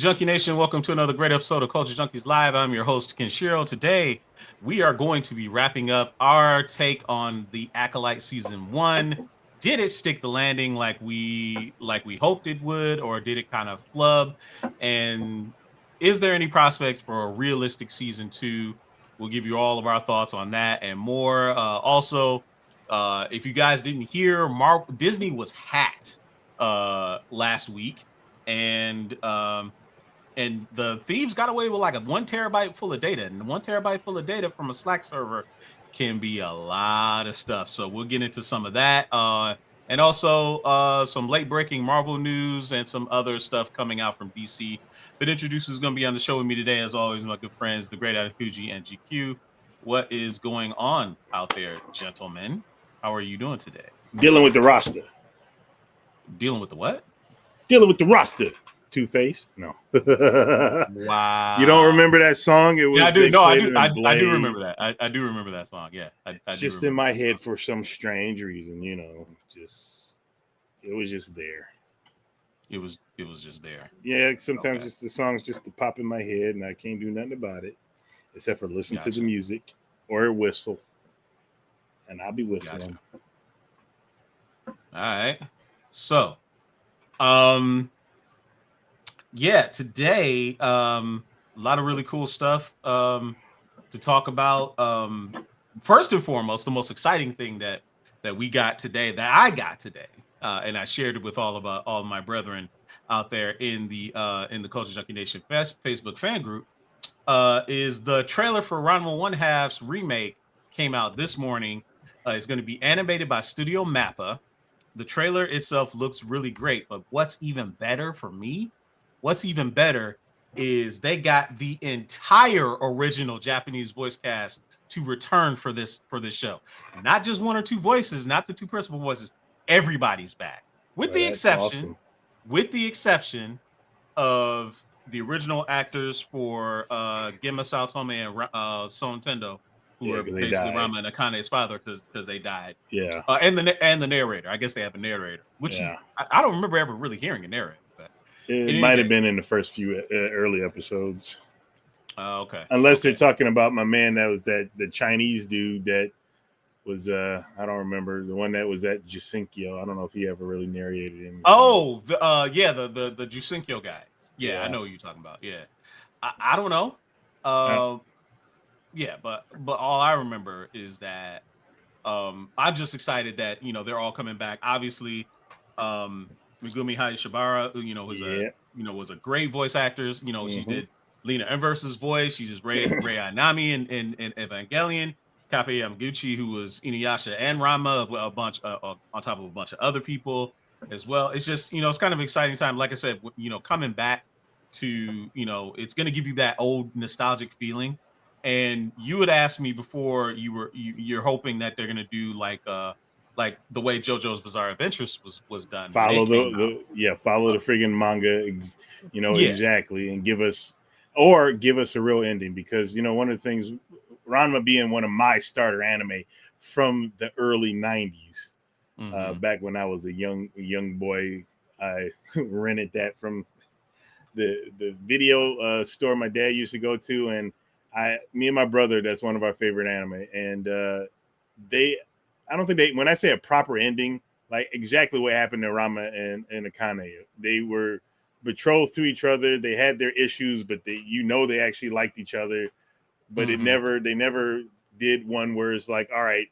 Junkie Nation, welcome to another great episode of Culture Junkies Live. I'm your host, Kenshiro. Today, we are going to be wrapping up our take on the Acolyte Season 1. Did it stick the landing like we hoped it would, or did it kind of flub? And is there any prospect for a realistic Season 2? We'll give you all of our thoughts on that and more. If you guys didn't hear, Disney was hacked last week. And the thieves got away with like a 1 terabyte full of data, and 1 terabyte full of data from a Slack server can be a lot of stuff. So we'll get into some of that, and also some late breaking Marvel news and some other stuff coming out from DC. But introduce who's going to be on the show with me today, as always, my good friends, the great Atakuji and GQ. What is going on out there, gentlemen? How are you doing today? Dealing with the roster. Dealing with the what? Dealing with the roster. Two-Face? No. Wow. You don't remember that song? It was. Yeah, I do. No, I do. I do Blade. remember that. I do remember that song. Yeah, I just do in my that head song. for some strange reason. You know, just it was just there. It was just there. Yeah, sometimes just the songs just to pop in my head, and I can't do nothing about it except for listen to the music or whistle, and I'll be whistling. All right. So, yeah, today, a lot of really cool stuff to talk about. First and foremost, the most exciting thing that we got today, that I got today, and I shared it with all of my brethren out there in the Culture Junkie Nation Facebook fan group, is the trailer for Ranma One Half's remake came out this morning. It's going to be animated by Studio Mappa. The trailer itself looks really great, but what's even better for me? What's even better is they got the entire original Japanese voice cast to return for this show. Not just one or two voices, not the two principal voices. Everybody's back, with the exception of the original actors for Genma Saotome and Son Tendo, who are basically Rama and Akane's father, because they died. Yeah, and the narrator. I guess they have a narrator, which I don't remember ever really hearing a narrator. But it might have been in the first few early episodes. Okay. Unless they're talking about my man that was the Chinese dude that was I don't remember, the one that was at Jusenkyo. I don't know if he ever really narrated him. Oh, the Jusenkyo guy. Yeah, I know what you're talking about. Yeah, I don't know. Yeah, but all I remember is that I'm just excited that they're all coming back. Obviously, Megumi Hayashibara, was a great voice actor. She did Lena Inverse's voice. She just Rei Ayanami in Evangelion. Kape Yamaguchi, who was Inuyasha and Rama, a bunch on top of a bunch of other people as well. It's just it's kind of an exciting time. Like I said, coming back to it's going to give you that old nostalgic feeling. And you had asked me before, you're hoping that they're going to do like the way JoJo's Bizarre Adventures was done. Follow the friggin' manga, exactly, and give us a real ending, because one of the things, Ranma being one of my starter anime from the early 90s, back when I was a young boy, I rented that from the video store my dad used to go to, and me and my brother, that's one of our favorite anime, and I don't think when I say a proper ending, like exactly what happened to Rama and Akane, they were betrothed to each other. They had their issues, but they actually liked each other. But they never did one where it's like, all right,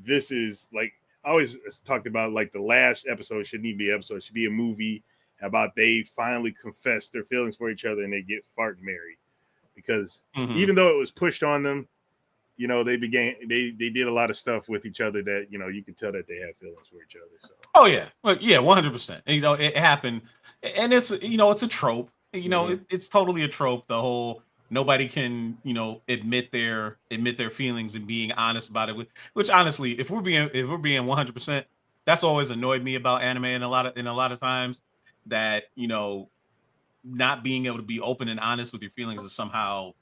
this is like, I always talked about, like, the last episode shouldn't even be an episode. It should be a movie about they finally confess their feelings for each other and they get fart married. Because even though it was pushed on them, they did a lot of stuff with each other that, you could tell that they had feelings for each other. So. Oh yeah. Well, yeah, 100%. It happened. And it's, it's a trope, it's totally a trope. The whole, nobody can, admit their feelings and being honest about it. Which honestly, if we're being 100%, that's always annoyed me about anime. And a lot of times that, not being able to be open and honest with your feelings is somehow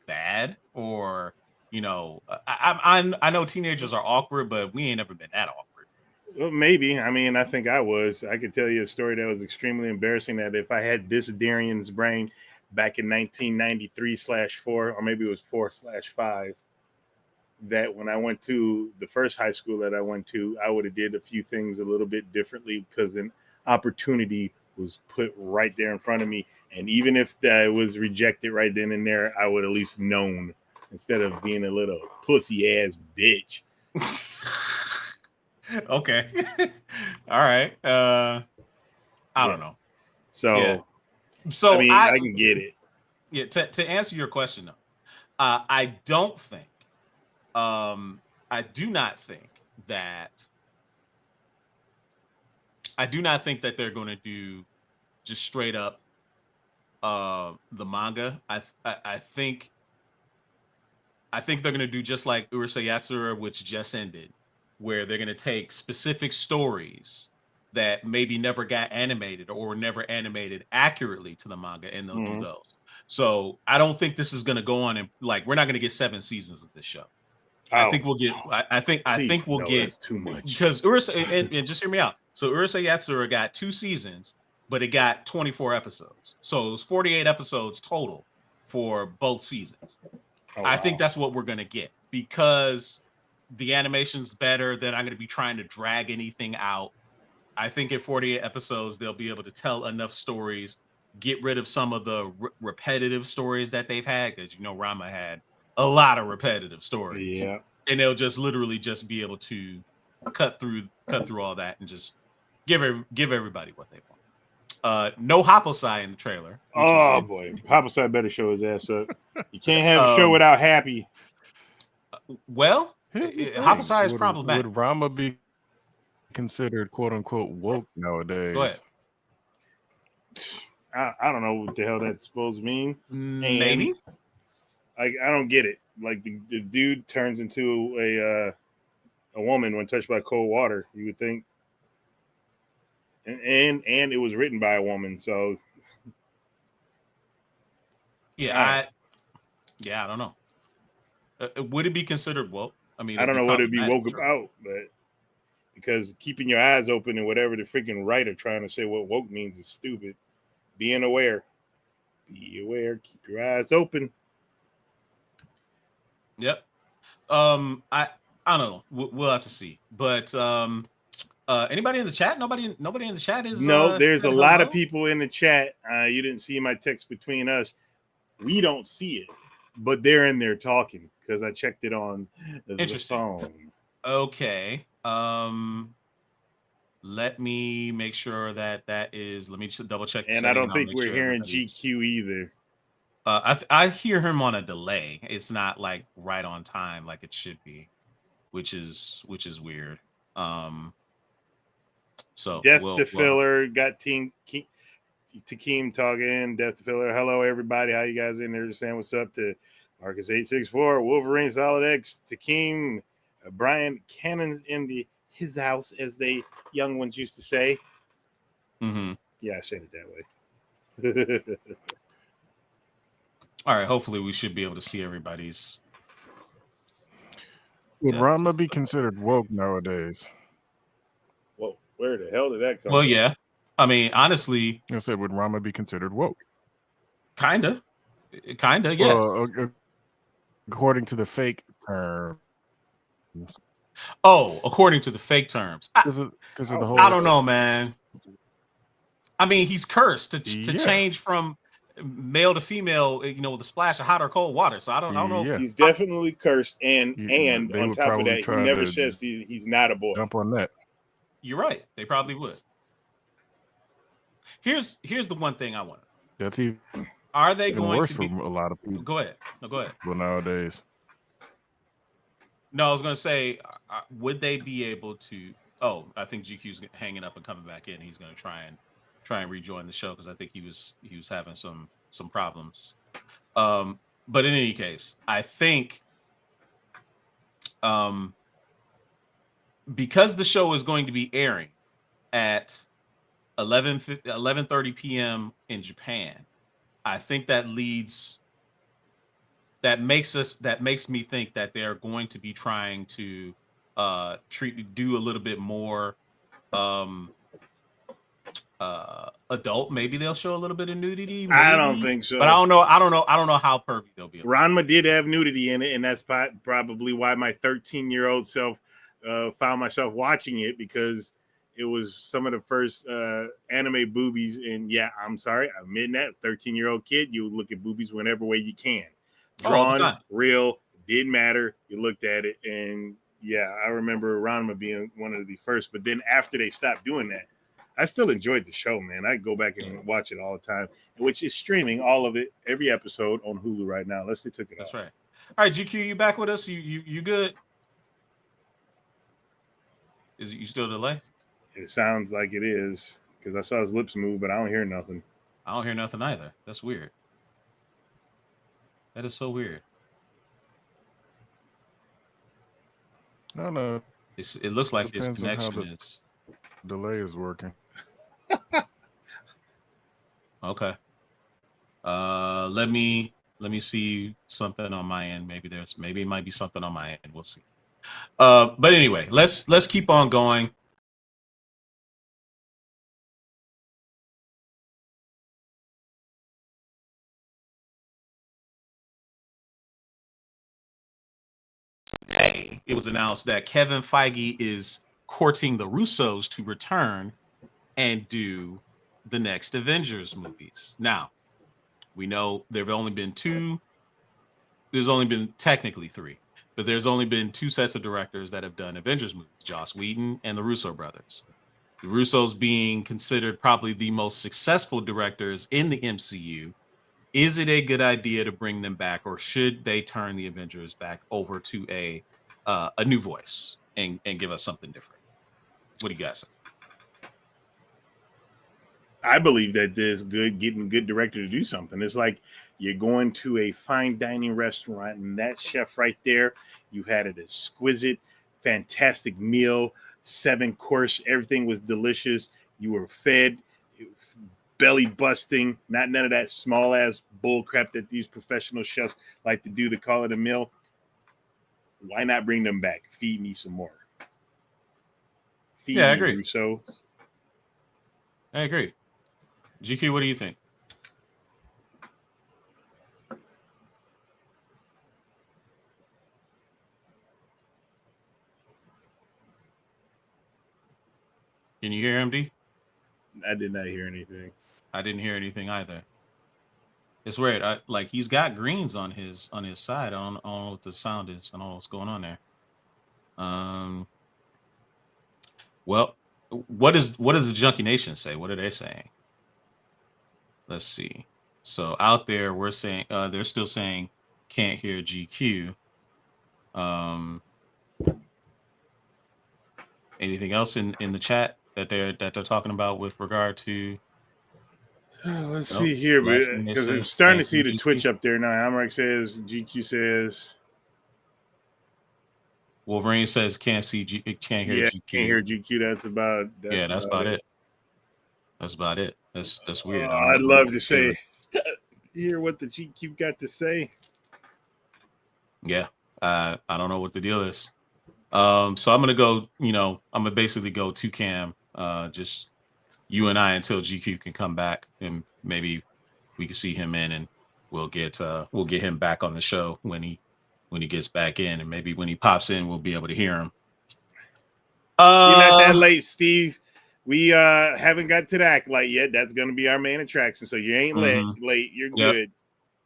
bad, or, I know teenagers are awkward, but we ain't never been that awkward. Well, maybe. I mean, I think I was. I could tell you a story that was extremely embarrassing. That if I had this Darian's brain back in 1993/4, or maybe it was 4/5, that when I went to the first high school that I went to, I would have did a few things a little bit differently because an opportunity was put right there in front of me. And even if that was rejected right then and there, I would at least known instead of being a little pussy ass bitch. Okay. All right. I don't know. So, yeah. So I mean, I can get it. Yeah. To answer your question, though, I don't think. I do not think that. I do not think that they're going to do just straight up the manga. I think they're going to do just like Urusei Yatsura, which just ended, where they're going to take specific stories that maybe never got animated or were never animated accurately to the manga, and they'll do those. So I don't think this is going to go on and like we're not going to get 7 seasons of this show. I think we'll get. I think we'll get. That's too much. Because Urusei and just hear me out. So Urusei Yatsura got 2 seasons, but it got 24 episodes. So it was 48 episodes total for both seasons. I think that's what we're gonna get because the animation's better. They're not gonna be trying to drag anything out. I think in 48 episodes they'll be able to tell enough stories, get rid of some of the repetitive stories that they've had because Rama had a lot of repetitive stories. Yeah. And they'll just literally just be able to cut through all that and just give everybody what they want. No Happosai in the trailer. Oh boy, Happosai better show his ass up. You can't have a show without Happy. Well, Happosai is problematic. Would Rama be considered "quote unquote" woke nowadays? Go ahead. I don't know what the hell that's supposed to mean. Maybe. I don't get it. Like the dude turns into a woman when touched by cold water. You would think, and it was written by a woman. So yeah, I don't know. Would it be considered woke? I mean, I don't know what it'd be woke about, but because keeping your eyes open and whatever the freaking writer trying to say what woke means is stupid. Being aware, be aware, keep your eyes open. Yep. I don't know. We'll have to see. But anybody in the chat? Nobody in the chat is. No, there's a lot of people in the chat. You didn't see my text between us. We don't see it, but they're in there talking because I checked it on the phone. Okay. Let me make sure that is. Let me just double check. And I don't think we're hearing GQ either. I hear him on a delay. It's not like right on time like it should be, which is weird. So Death to Filler got Team Takeem talking. Death to Filler. Hello everybody. How you guys in there? Just saying what's up to Marcus 864, Wolverine Solid X, Takeem, Brian Cannon's in his house, as they young ones used to say. Mm-hmm. Yeah, I said it that way. All right. Hopefully, we should be able to see everybody's. Would Rama be considered woke nowadays? Whoa, where the hell did that come from? from? Yeah. I mean, honestly. I said, would Rama be considered woke? Kinda, yeah. Well, according to the fake terms. Oh, according to the fake terms. Because of the whole. I don't know, man. I mean, he's cursed to change from male to female, with a splash of hot or cold water. So I don't know. Yeah. He's definitely cursed, and on top of that, he never says he's not a boy. Jump on that. You're right. They probably would. Here's the one thing I want. That's even. Are they going worse to be for a lot of people? Go ahead. No, go ahead. Well, nowadays. No, I was going to say, would they be able to? Oh, I think GQ's hanging up and coming back in. He's going to try and rejoin the show because I think he was having some problems. But in any case, I think because the show is going to be airing at 11:30 p.m. in Japan, I think that makes me think that they're going to be trying to do a little bit more adult. Maybe they'll show a little bit of nudity. Maybe. I don't think so. But I don't know how pervy they'll be. Ranma did have nudity in it, and that's probably why my 13-year-old self found myself watching it, because it was some of the first anime boobies. And yeah, I'm sorry, I'm admitting that 13-year-old kid, you look at boobies whenever way you can. Drawn, real, didn't matter. You looked at it, and yeah, I remember Ranma being one of the first. But then after they stopped doing that, I still enjoyed the show, man. I go back and watch it all the time, which is streaming, all of it, every episode on Hulu right now, unless they took it off. That's right. All right, GQ, you back with us? You good? Is you still delay? It sounds like it is, because I saw his lips move, but I don't hear nothing. I don't hear nothing either. That's weird. That is so weird. No. It looks like his connection is delay is working. Okay. Let me see something on my end. Maybe it might be something on my end. We'll see. But anyway, let's keep on going. Today, it was announced that Kevin Feige is courting the Russos to return and do the next Avengers movies. Now, we know there's only been technically 3, but there's only been 2 sets of directors that have done Avengers movies, Joss Whedon and the Russo brothers. The Russos being considered probably the most successful directors in the MCU. Is it a good idea to bring them back, or should they turn the Avengers back over to a new voice and give us something different? What do you guys say? I believe that there's getting a good director to do something. It's like you're going to a fine dining restaurant, and that chef right there, you had an exquisite, fantastic meal, 7-course, everything was delicious. You were fed, belly busting, none of that small ass bull crap that these professional chefs like to do to call it a meal. Why not bring them back? Feed me some more. I agree. Russo. I agree. GQ, what do you think? Can you hear him, D? I did not hear anything. I didn't hear anything either. It's weird. He's got greens on his side. I don't know what the sound is. I don't know what's going on there. Well, what does the Junkie Nation say? What are they saying? Let's see. So out there, we're saying they're still saying can't hear GQ. Anything else in the chat that they're talking about with regard to? Let's see here, because I'm starting to see the Twitch up there now. Amrik says, GQ says, Wolverine says can't hear GQ. Can't hear GQ. That's about it. That's about it. That's weird. I'd love to say hear what the GQ got to say. Yeah, I don't know what the deal is. So I'm gonna go. I'm gonna basically go 2-cam. Just you and I until GQ can come back, and maybe we can see him in, and we'll get him back on the show when he gets back in, and maybe when he pops in, we'll be able to hear him. You're not that late, Steve. We haven't got to the Acolyte yet. That's going to be our main attraction. So you ain't late. You're good.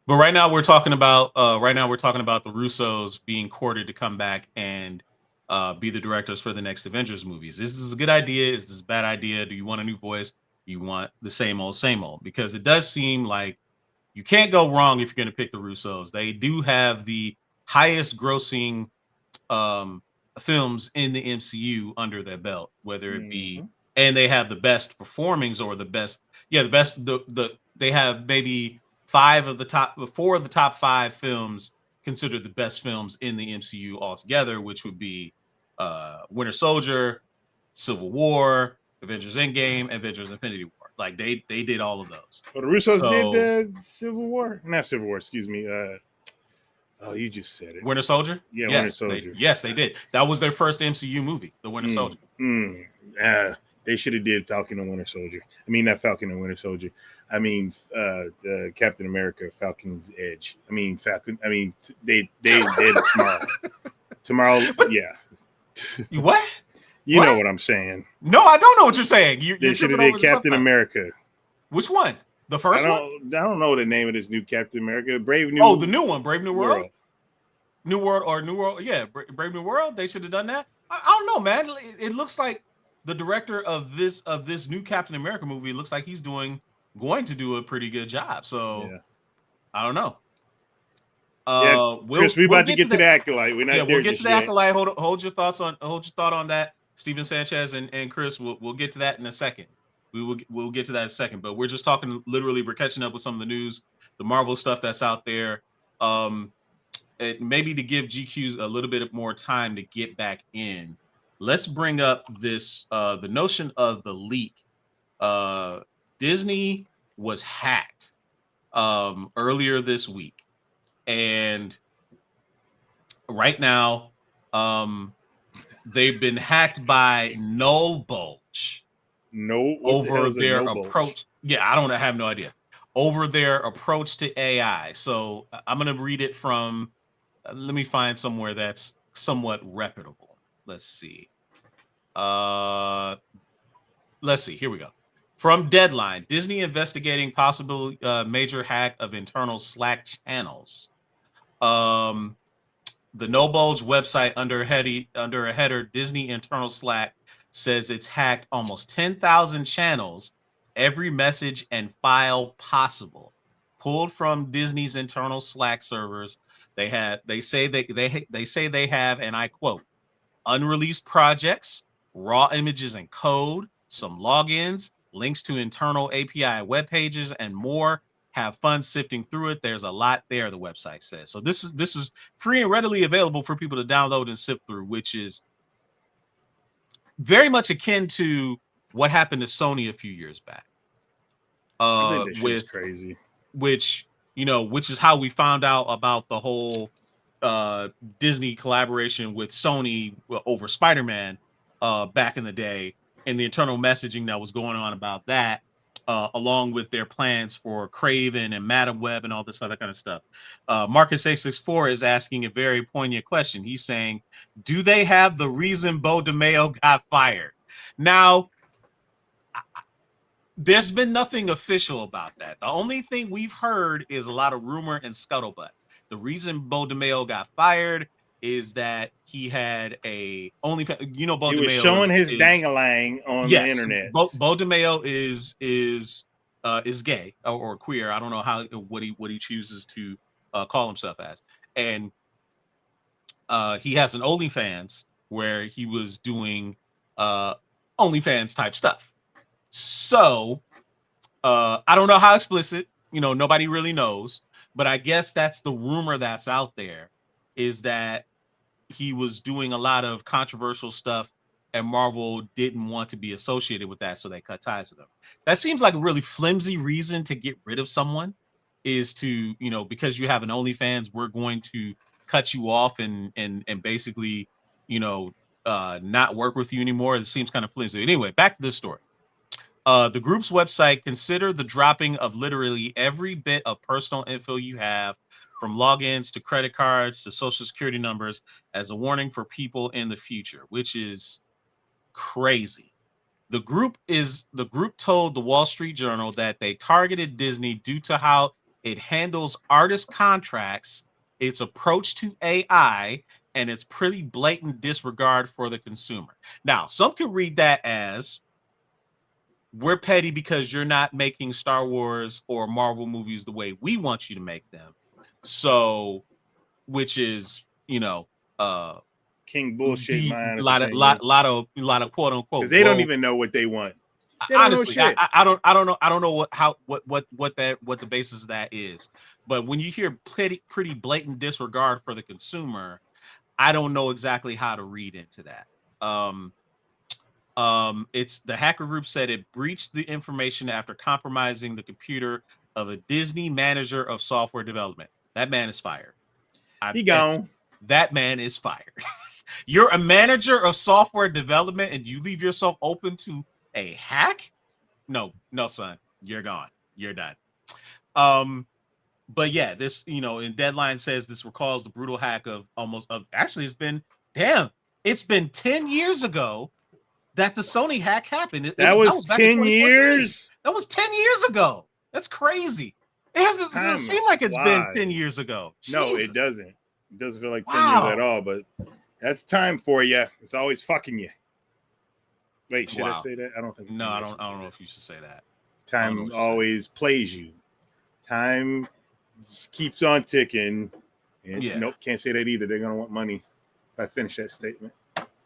But right now we're talking about the Russos being courted to come back and be the directors for the next Avengers movies. Is this a good idea? Is this a bad idea? Do you want a new voice? Do you want the same old? Because it does seem like you can't go wrong if you're going to pick the Russos. They do have the highest grossing films in the MCU under their belt, whether it be, and they have the best performings or the best, they have maybe 4 of the top 5 films considered the best films in the MCU altogether, which would be Winter Soldier, Civil War, Avengers Endgame, Avengers Infinity War. Like they did all of those. Well, the Russos did Civil War, not Civil War. Excuse me. Oh, you just said it. Winter Soldier? Yeah, yes, Winter Soldier. Yes, they did. That was their first MCU movie, The Winter Soldier. They should have did Falcon and Winter Soldier. I mean, not Falcon and Winter Soldier. I mean, Captain America, Falcon's Edge. I mean, Falcon. I mean, they did it tomorrow. Tomorrow, yeah. What? You know what I'm saying? No, I don't know what you're saying. They should have did Captain America. Which one? The first one? I don't know the name of this new Captain America. Brave New. Oh, the new one, Brave New World. New World. Yeah, Brave New World. They should have done that. I don't know, man. It looks like the director of this new Captain America movie looks like he's going to do a pretty good job. So yeah. I don't know. Chris, we're about to get to the Acolyte. We're not there we'll get to the yet. Acolyte. Hold your thought on that. Steven Sanchez and Chris, we'll get to that in a second. We'll get to that in a second. But we're just talking literally. We're catching up with some of the news, the Marvel stuff that's out there. Maybe to give GQs a little bit more time to get back in. Let's bring up this the notion of the leak. Disney was hacked earlier this week, and right now they've been hacked by No Bulge. Over their approach. Yeah, I have no idea. Over their approach to AI. So I'm going to read it from. Let me find somewhere that's somewhat reputable. Let's see. Here we go. From Deadline, Disney investigating possible major hack of internal Slack channels. The No Bulge website under a header, Disney internal Slack says it's hacked almost 10,000 channels, every message and file possible, pulled from Disney's internal Slack servers. They say they have, and I quote, unreleased projects, raw images and code, some logins, links to internal API web pages, and more. Have fun sifting through it. There's a lot there, the website says. So this is free and readily available for people to download and sift through, which is very much akin to what happened to Sony a few years back. I think this is crazy. Which is how we found out about the whole Disney collaboration with Sony over Spider-Man back in the day, and the internal messaging that was going on about that, along with their plans for Craven and Madam Web and all this other kind of stuff. Marcus864 is asking a very poignant question. He's saying, do they have the reason Bo DeMeo got fired? Now, there's been nothing official about that. The only thing we've heard is a lot of rumor and scuttlebutt. The reason Bo DeMeo got fired is that he had a OnlyFans. Bo DeMeo was showing his dangalang on the internet. Bo DeMeo is gay or queer. I don't know what he chooses to call himself as, and he has an OnlyFans where he was doing OnlyFans type stuff. So I don't know how explicit. Nobody really knows, but I guess that's the rumor that's out there, is that he was doing a lot of controversial stuff and Marvel didn't want to be associated with that, so they cut ties with him. That seems like a really flimsy reason to get rid of someone, is to, because you have an OnlyFans, we're going to cut you off and basically, not work with you anymore. It seems kind of flimsy. Anyway, back to this story. The group's website considered the dropping of literally every bit of personal info you have, from logins to credit cards to social security numbers, as a warning for people in the future, which is crazy. The group told the Wall Street Journal that they targeted Disney due to how it handles artist contracts, its approach to AI, and its pretty blatant disregard for the consumer. Now, some could read that as, we're petty because you're not making Star Wars or Marvel movies the way we want you to make them. So, which is, king bullshit. A lot of quote unquote. Because they don't even know what they want. They honestly, I don't know what the basis of that is. But when you hear pretty blatant disregard for the consumer, I don't know exactly how to read into that. It's the hacker group said it breached the information after compromising the computer of a Disney manager of software development. That man is fired. He gone. That man is fired. You're a manager of software development and you leave yourself open to a hack? No, son. You're gone. You're done. But yeah, this, in Deadline says this recalls the brutal hack actually it's been 10 years ago that the Sony hack happened. That was 10 years. That was 10 years ago. That's crazy. It doesn't seem like it's been 10 years ago. No, Jesus. It doesn't. It doesn't feel like 10 years at all, but that's time for you. It's always fucking you. Wait, should I say that? I don't think. No, I don't know if you should say that. Time always plays you. Time just keeps on ticking. And nope, can't say that either. They're gonna want money if I finish that statement.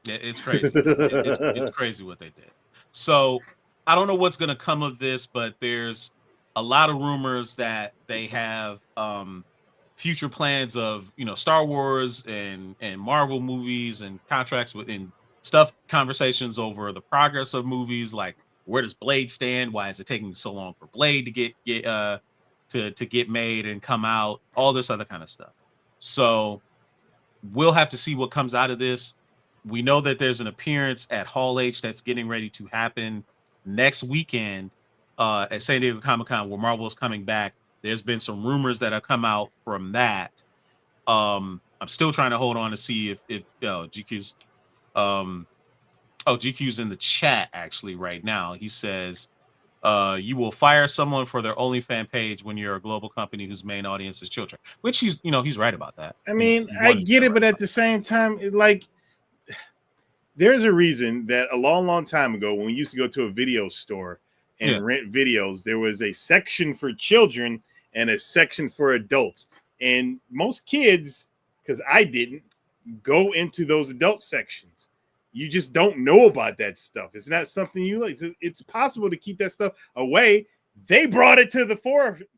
Yeah, it's crazy. It's crazy what they did. So I don't know what's gonna come of this, but there's a lot of rumors that they have future plans of Star Wars and Marvel movies and contracts and conversations over the progress of movies, like where does Blade stand? Why is it taking so long for Blade to get made and come out? All this other kind of stuff. So we'll have to see what comes out of this. We know that there's an appearance at Hall H that's getting ready to happen next weekend at San Diego Comic-Con, where Marvel is coming back. There's been some rumors that have come out from that. I'm still trying to hold on to see if GQ's GQ's in the chat actually right now. He says you will fire someone for their OnlyFans page when you're a global company whose main audience is children, which he's right about that. I mean, I get it, but at the same time, there's a reason that a long time ago, when we used to go to a video store and rent videos, there was a section for children and a section for adults. And most kids, because I didn't, go into those adult sections. You just don't know about that stuff. It's not something you like. It's possible to keep that stuff away. They brought it to the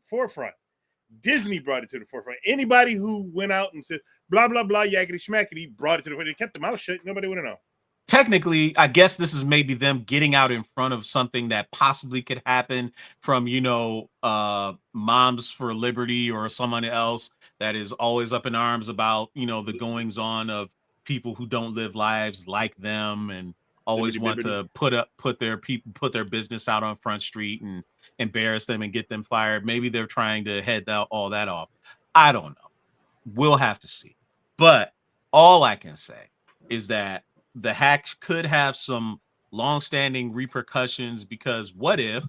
forefront. Disney brought it to the forefront. Anybody who went out and said, blah, blah, blah, yakety schmackety, brought it to the forefront. They kept their mouth shut. Nobody would have known. Technically, I guess this is maybe them getting out in front of something that possibly could happen from, Moms for Liberty or someone else that is always up in arms about, the goings on of people who don't live lives like them and always want to put their business out on Front Street and embarrass them and get them fired. Maybe they're trying to head all that off. I don't know. We'll have to see. But all I can say is that the hack could have some long-standing repercussions, because what if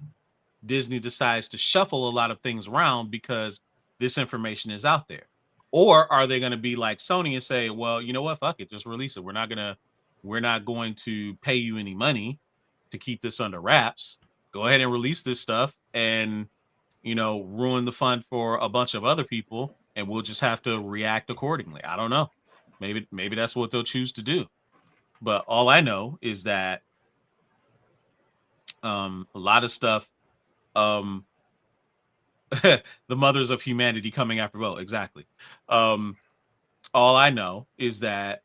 Disney decides to shuffle a lot of things around because this information is out there? Or are they going to be like Sony and say, well, you know what? Fuck it. Just release it. We're not going to pay you any money to keep this under wraps. Go ahead and release this stuff and, ruin the fun for a bunch of other people. And we'll just have to react accordingly. I don't know. Maybe that's what they'll choose to do. But all I know is that a lot of stuff, the mothers of humanity coming after, well, exactly. All I know is that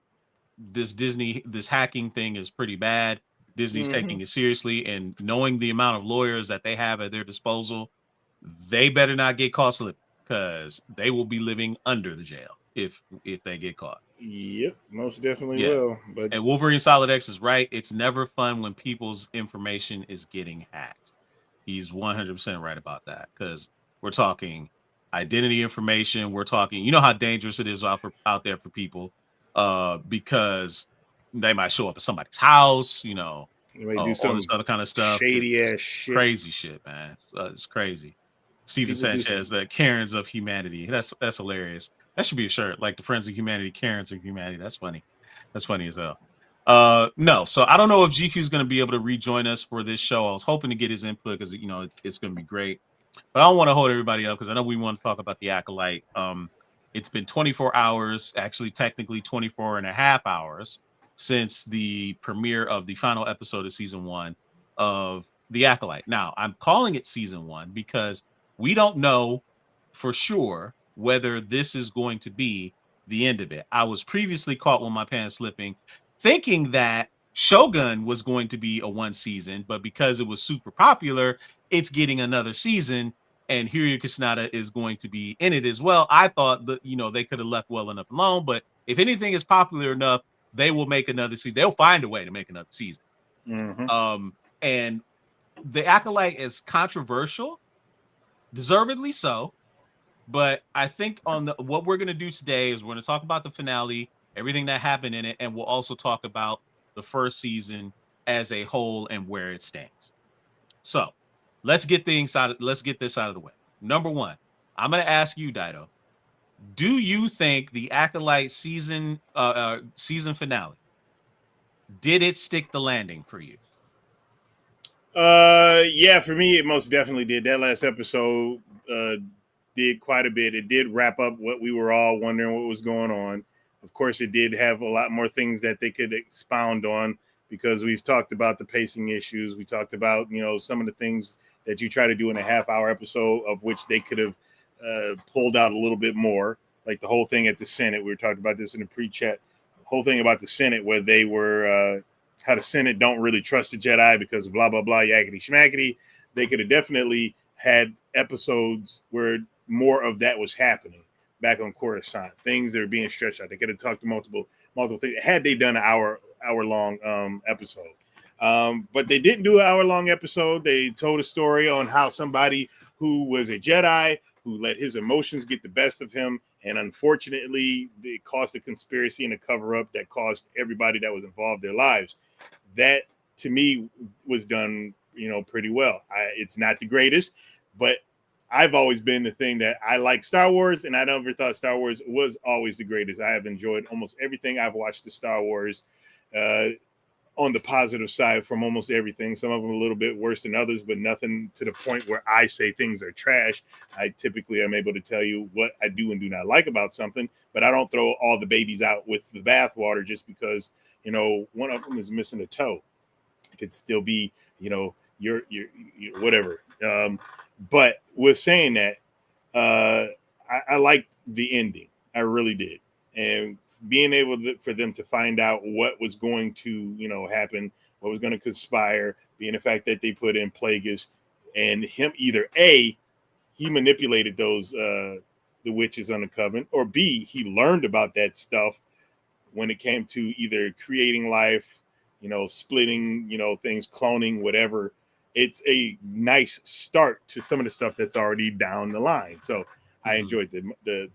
this hacking thing is pretty bad. Disney's taking it seriously, and knowing the amount of lawyers that they have at their disposal, they better not get caught slipping, because they will be living under the jail if they get caught. Yep, most definitely will. But and Wolverine Solid X is right. It's never fun when people's information is getting hacked. He's 100% right about that, because we're talking identity information. We're talking, how dangerous it is out there for people, because they might show up at somebody's house, do all this other kind of stuff. Shady ass shit. Crazy shit, man. It's crazy. Steven Sanchez, the Karens of humanity. That's hilarious. That should be a shirt, like the Friends of Humanity, Karens of humanity. That's funny. That's funny as hell. No, so I don't know if GQ is going to be able to rejoin us for this show. I was hoping to get his input because it's going to be great, but I don't want to hold everybody up because I know we want to talk about the Acolyte. It's been 24 hours, actually technically 24 and a half hours since the premiere of the final episode of season 1 of the Acolyte. Now, I'm calling it season 1 because we don't know for sure whether this is going to be the end of it. I was previously caught with my pants slipping, thinking that Shogun was going to be a 1 season, but because it was super popular, it's getting another season. and Hiryu Kusanada is going to be in it as well. I thought that, they could have left well enough alone, but if anything is popular enough, they will make another season. They'll find a way to make another season. And the Acolyte is controversial, deservedly so. But I think what we're going to do today is we're going to talk about the finale, everything that happened in it, and we'll also talk about the first season as a whole and where it stands. So let's get this out of the way. Number one, I'm going to ask you, Dido, do you think the Acolyte season finale, did it stick the landing for you? Yeah, for me, it most definitely did. That last episode did quite a bit. It did wrap up what we were all wondering what was going on. Of course, it did have a lot more things that they could expound on because we've talked about the pacing issues. We talked about, some of the things that you try to do in a half-hour episode, of which they could have pulled out a little bit more, like the whole thing at the Senate. We were talking about this in the pre-chat. The whole thing about the Senate where they were how the Senate don't really trust the Jedi because blah, blah, blah, yakety schmackety. They could have definitely had episodes where more of that was happening back on Coruscant. Things that are being stretched out. They could have talked to multiple things had they done an hour-long episode. But they didn't do an hour-long episode. They told a story on how somebody who was a Jedi who let his emotions get the best of him, and unfortunately, it caused a conspiracy and a cover-up that caused everybody that was involved their lives. That, to me, was done, pretty well. It's not the greatest, but I've always been the thing that I like Star Wars, and I never thought Star Wars was always the greatest. I have enjoyed almost everything I've watched the Star Wars on the positive side from almost everything. Some of them a little bit worse than others, but nothing to the point where I say things are trash. I typically am able to tell you what I do and do not like about something, but I don't throw all the babies out with the bathwater just because, one of them is missing a toe. It could still be, your whatever. But with saying that, I liked the ending. I really did. And being able for them to find out what was going to, happen, what was going to conspire, being the fact that they put in Plagueis and him either A, he manipulated those, the witches on the Covenant, or B, he learned about that stuff when it came to either creating life, splitting, things, cloning, whatever. It's a nice start to some of the stuff that's already down the line. So I enjoyed the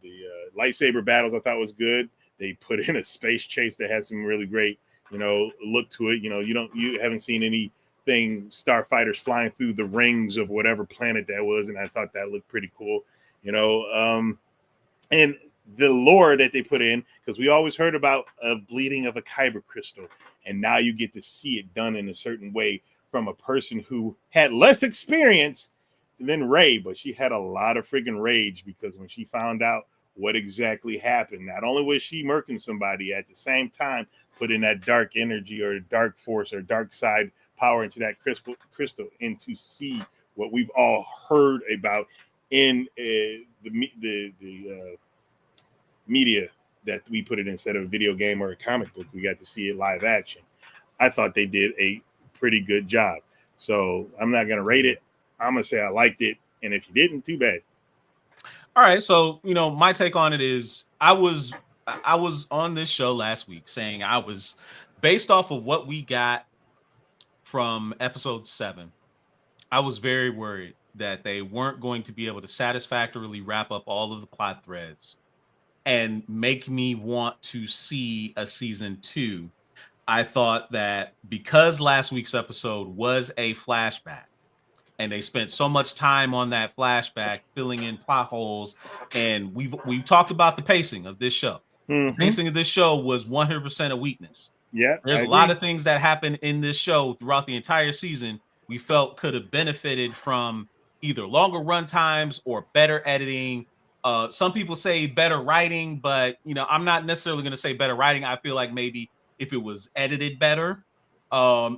lightsaber battles. I thought was good. They put in a space chase that has some really great, look to it. You haven't seen anything starfighters flying through the rings of whatever planet that was, and I thought that looked pretty cool. And the lore that they put in, because we always heard about a bleeding of a kyber crystal, and now you get to see it done in a certain way from a person who had less experience than Rey, but she had a lot of friggin' rage because when she found out what exactly happened, not only was she murking somebody, at the same time putting that dark energy or dark force or dark side power into that crystal, and to see what we've all heard about in the media that we put it instead of a video game or a comic book. We got to see it live action. I thought they did a pretty good job. So I'm not going to rate it. I'm going to say I liked it. And if you didn't, too bad. All right. So, my take on it is I was on this show last week saying I was based off of what we got from episode 7. I was very worried that they weren't going to be able to satisfactorily wrap up all of the plot threads and make me want to see a season 2. I thought that because last week's episode was a flashback and they spent so much time on that flashback filling in plot holes, and we've talked about the pacing of this show. The pacing of this show was 100% a weakness. Yeah, there's a lot of things that happened in this show throughout the entire season we felt could have benefited from either longer run times or better editing. Some people say better writing, but I'm not necessarily going to say better writing. I feel like maybe if it was edited better,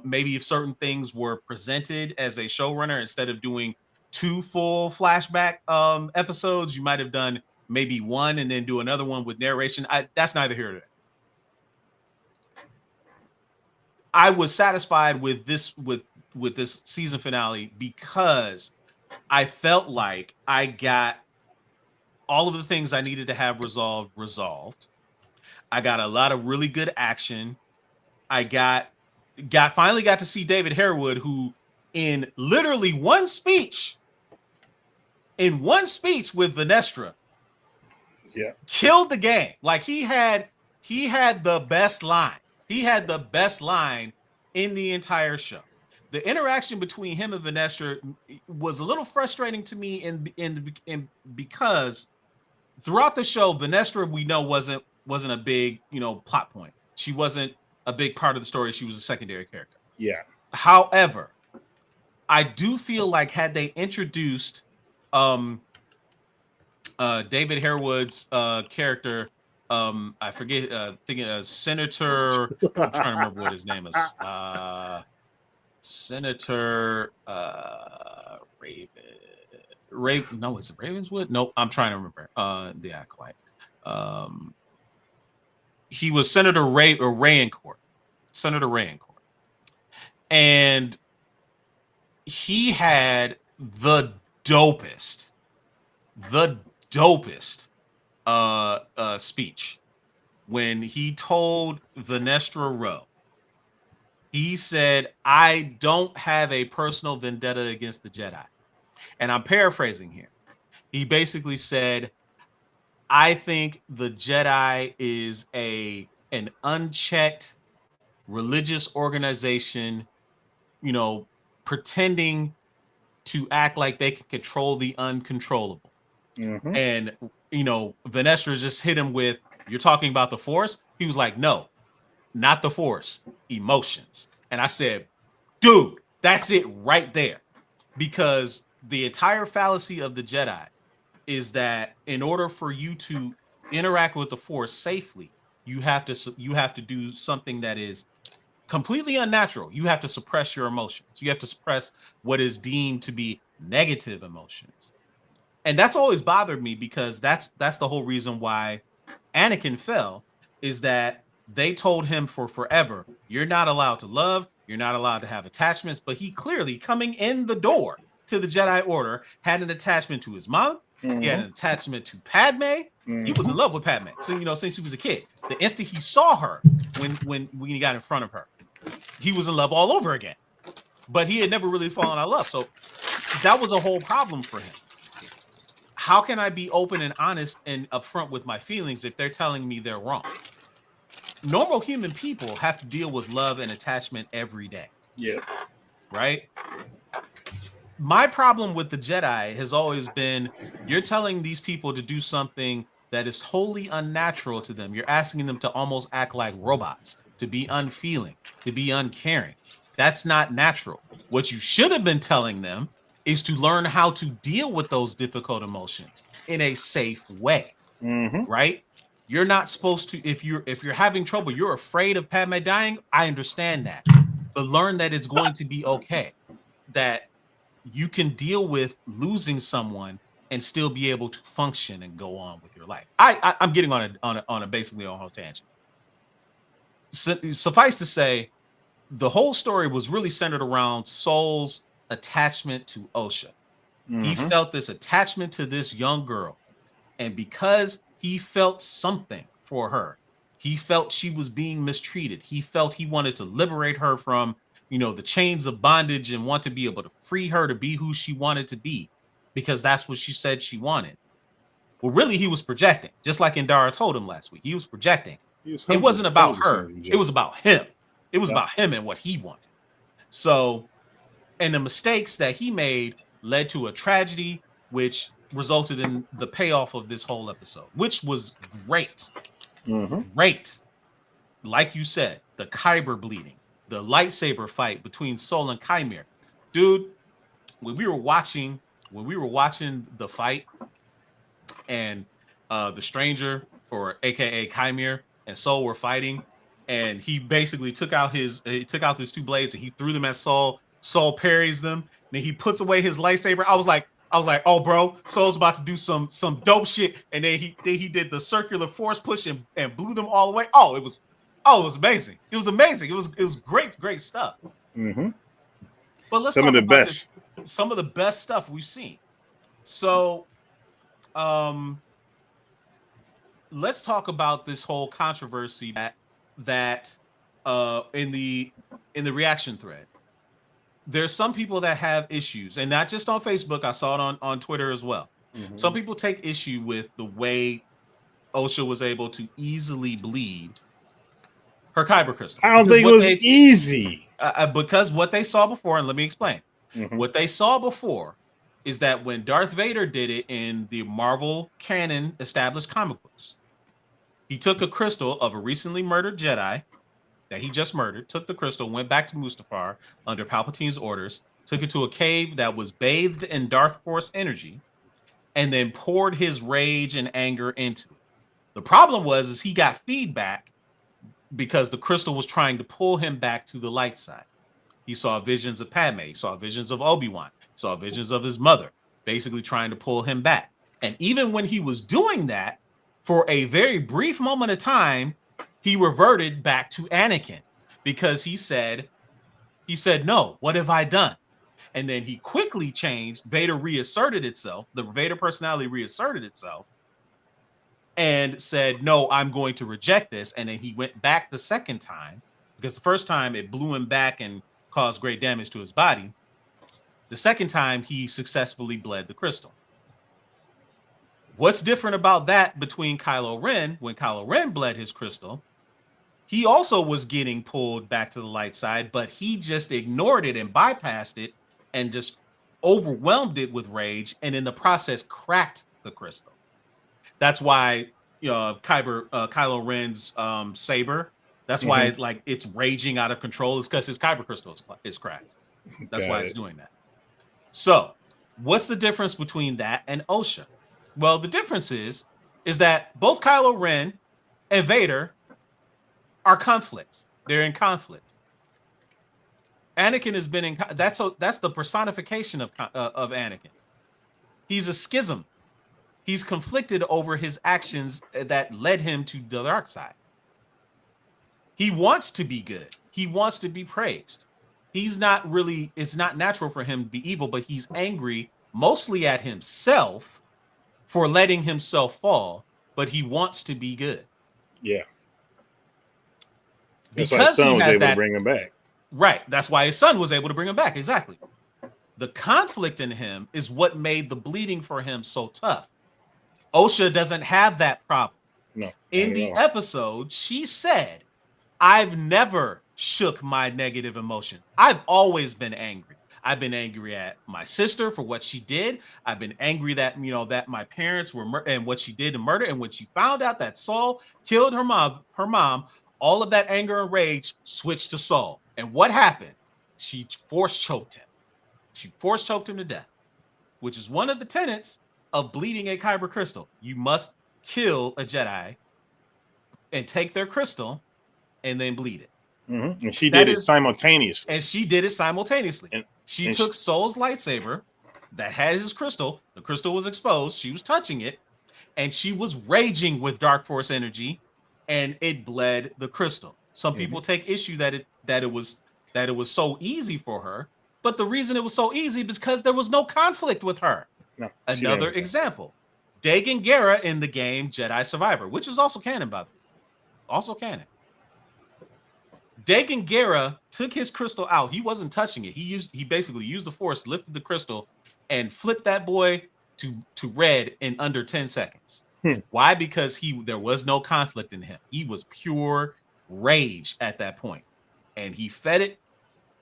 maybe if certain things were presented as a showrunner instead of doing 2 full flashback episodes, you might have done maybe 1 and then do another one with narration. That's neither here nor there. I was satisfied with this season finale because I felt like I got all of the things I needed to have resolved. I got a lot of really good action. I finally got to see David Harewood, who in literally one speech with Vanestra, killed the game. Like he had the best line. He had the best line in the entire show. The interaction between him and Vanestra was a little frustrating to me in because throughout the show, Vanestra, we know, wasn't a big, plot point. She wasn't a big part of the story. She was a secondary character. Yeah. However, I do feel like had they introduced David Harewood's character, I forget, thinking Senator, I'm trying to remember what his name is. Senator Raven. No, is it Ravenswood? Nope, I'm trying to remember. The Acolyte. He was Senator Rayencourt. Senator Rayencourt. And he had the dopest speech when he told Vanestra Rowe. He said, "I don't have a personal vendetta against the Jedi." And I'm paraphrasing here. He basically said, "I think the Jedi is an unchecked religious organization, pretending to act like they can control the uncontrollable." Mm-hmm. And, Vanestra just hit him with, "You're talking about the Force?" He was like, "No, not the Force, emotions." And I said, dude, that's it right there. Because the entire fallacy of the Jedi is that in order for you to interact with the Force safely, you have to do something that is completely unnatural. You have to suppress your emotions. You have to suppress what is deemed to be negative emotions. And that's always bothered me, because that's the whole reason why Anakin fell, is that they told him for forever, you're not allowed to love, you're not allowed to have attachments. But he clearly, coming in the door to the Jedi Order, had an attachment to his mom. Mm-hmm. He had an attachment to Padme. Mm-hmm. He was in love with Padme. So, since he was a kid, the instant he saw her, when he got in front of her, he was in love all over again. But he had never really fallen out of love. So that was a whole problem for him. How can I be open and honest and upfront with my feelings if they're telling me they're wrong? Normal human people have to deal with love and attachment every day. Yeah. Right? My problem with the Jedi has always been, you're telling these people to do something that is wholly unnatural to them. You're asking them to almost act like robots, to be unfeeling, to be uncaring. That's not natural. What you should have been telling them is to learn how to deal with those difficult emotions in a safe way. Mm-hmm. Right? You're not supposed to, if you're having trouble, you're afraid of Padme dying, I understand that. But learn that it's going to be okay. That you can deal with losing someone and still be able to function and go on with your life. I'm getting on a basically on a whole tangent. Suffice to say, the whole story was really centered around Soul's attachment to Osha. Mm-hmm. He felt this attachment to this young girl, and because he felt something for her, he felt she was being mistreated. He felt he wanted to liberate her from, the chains of bondage and want to be able to free her to be who she wanted to be, because that's what she said she wanted. Well, really, he was projecting, just like Indara told him last week. He was projecting. It wasn't about her. It was about him. It was about him and what he wanted. So, and the mistakes that he made led to a tragedy, which resulted in the payoff of this whole episode, which was great. Mm-hmm. Great. Like you said, the Kyber bleeding, the lightsaber fight between Soul and Chimera. Dude, when we were watching the fight, and the stranger, or aka Chimera, and Soul were fighting, and he basically took out his two blades and he threw them at Soul. Soul parries them, and then he puts away his lightsaber. I was like, oh, bro, Soul's about to do some dope shit. And then he did the circular force push and blew them all away. It was amazing. It was amazing. It was great stuff. Mm-hmm. But let's some talk of the about best. some of the best stuff we've seen. So, let's talk about this whole controversy that in the reaction thread. There's some people that have issues, and not just on Facebook. I saw it on Twitter as well. Mm-hmm. Some people take issue with the way OSHA was able to easily bleed her kyber crystal. I don't think it was easy. Because what they saw before, and let me explain. Mm-hmm. What they saw before is that when Darth Vader did it in the Marvel canon established comic books, he took a crystal of a recently murdered Jedi that he just murdered, took the crystal, went back to Mustafar under Palpatine's orders, took it to a cave that was bathed in Darth Force energy, and then poured his rage and anger into it. The problem was he got feedback because the crystal was trying to pull him back to the light side. He saw visions of Padme, he saw visions of Obi-Wan, saw visions of his mother, basically trying to pull him back. And even when he was doing that, for a very brief moment of time, he reverted back to Anakin because he said, no, what have I done? And then he quickly changed. Vader reasserted itself. The Vader personality reasserted itself and said, no, I'm going to reject this. And then he went back the second time because the first time it blew him back and caused great damage to his body. The second time he successfully bled the crystal. What's different about that between Kylo Ren? When Kylo Ren bled his crystal, he also was getting pulled back to the light side, but he just ignored it and bypassed it and just overwhelmed it with rage, and in the process cracked the crystal. That's why Kylo Ren's saber, that's why it's raging out of control, is because his kyber crystal is cracked. That's why it's doing that. So what's the difference between that and OSHA? Well, the difference is that both Kylo Ren and Vader are conflicts. They're in conflict. Anakin has been in. That's the personification of Anakin. He's a schism. He's conflicted over his actions that led him to the dark side. He wants to be good. He wants to be praised. He's not really. It's not natural for him to be evil, but he's angry mostly at himself for letting himself fall. But he wants to be good. Yeah. That's why his son was able to bring him back. Right. That's why his son was able to bring him back. Exactly. The conflict in him is what made the bleeding for him so tough. OSHA doesn't have that problem. No. In the episode, she said, I've never shook my negative emotions. I've always been angry. I've been angry at my sister for what she did. I've been angry that, that my parents were and what she did to murder. And when she found out that Saul killed her mom, all of that anger and rage switched to Saul. And what happened? She force choked him. She force choked him to death, which is one of the tenets of bleeding a kyber crystal. You must kill a Jedi and take their crystal and then bleed it. Mm-hmm. And she did it simultaneously. And she did it simultaneously. She took Soul's lightsaber that had his crystal. The crystal was exposed. She was touching it. And she was raging with dark force energy. And it bled the crystal. Some people take issue that it was so easy for her, but the reason it was so easy is because there was no conflict with her. No, another example, Dagon Gera in the game Jedi Survivor, which is also canon, by the way. Also canon. Dagon Gera took his crystal out. He wasn't touching it. He basically used the force, lifted the crystal, and flipped that boy to red in under 10 seconds. Why? Because there was no conflict in him. He was pure rage at that point. And he fed it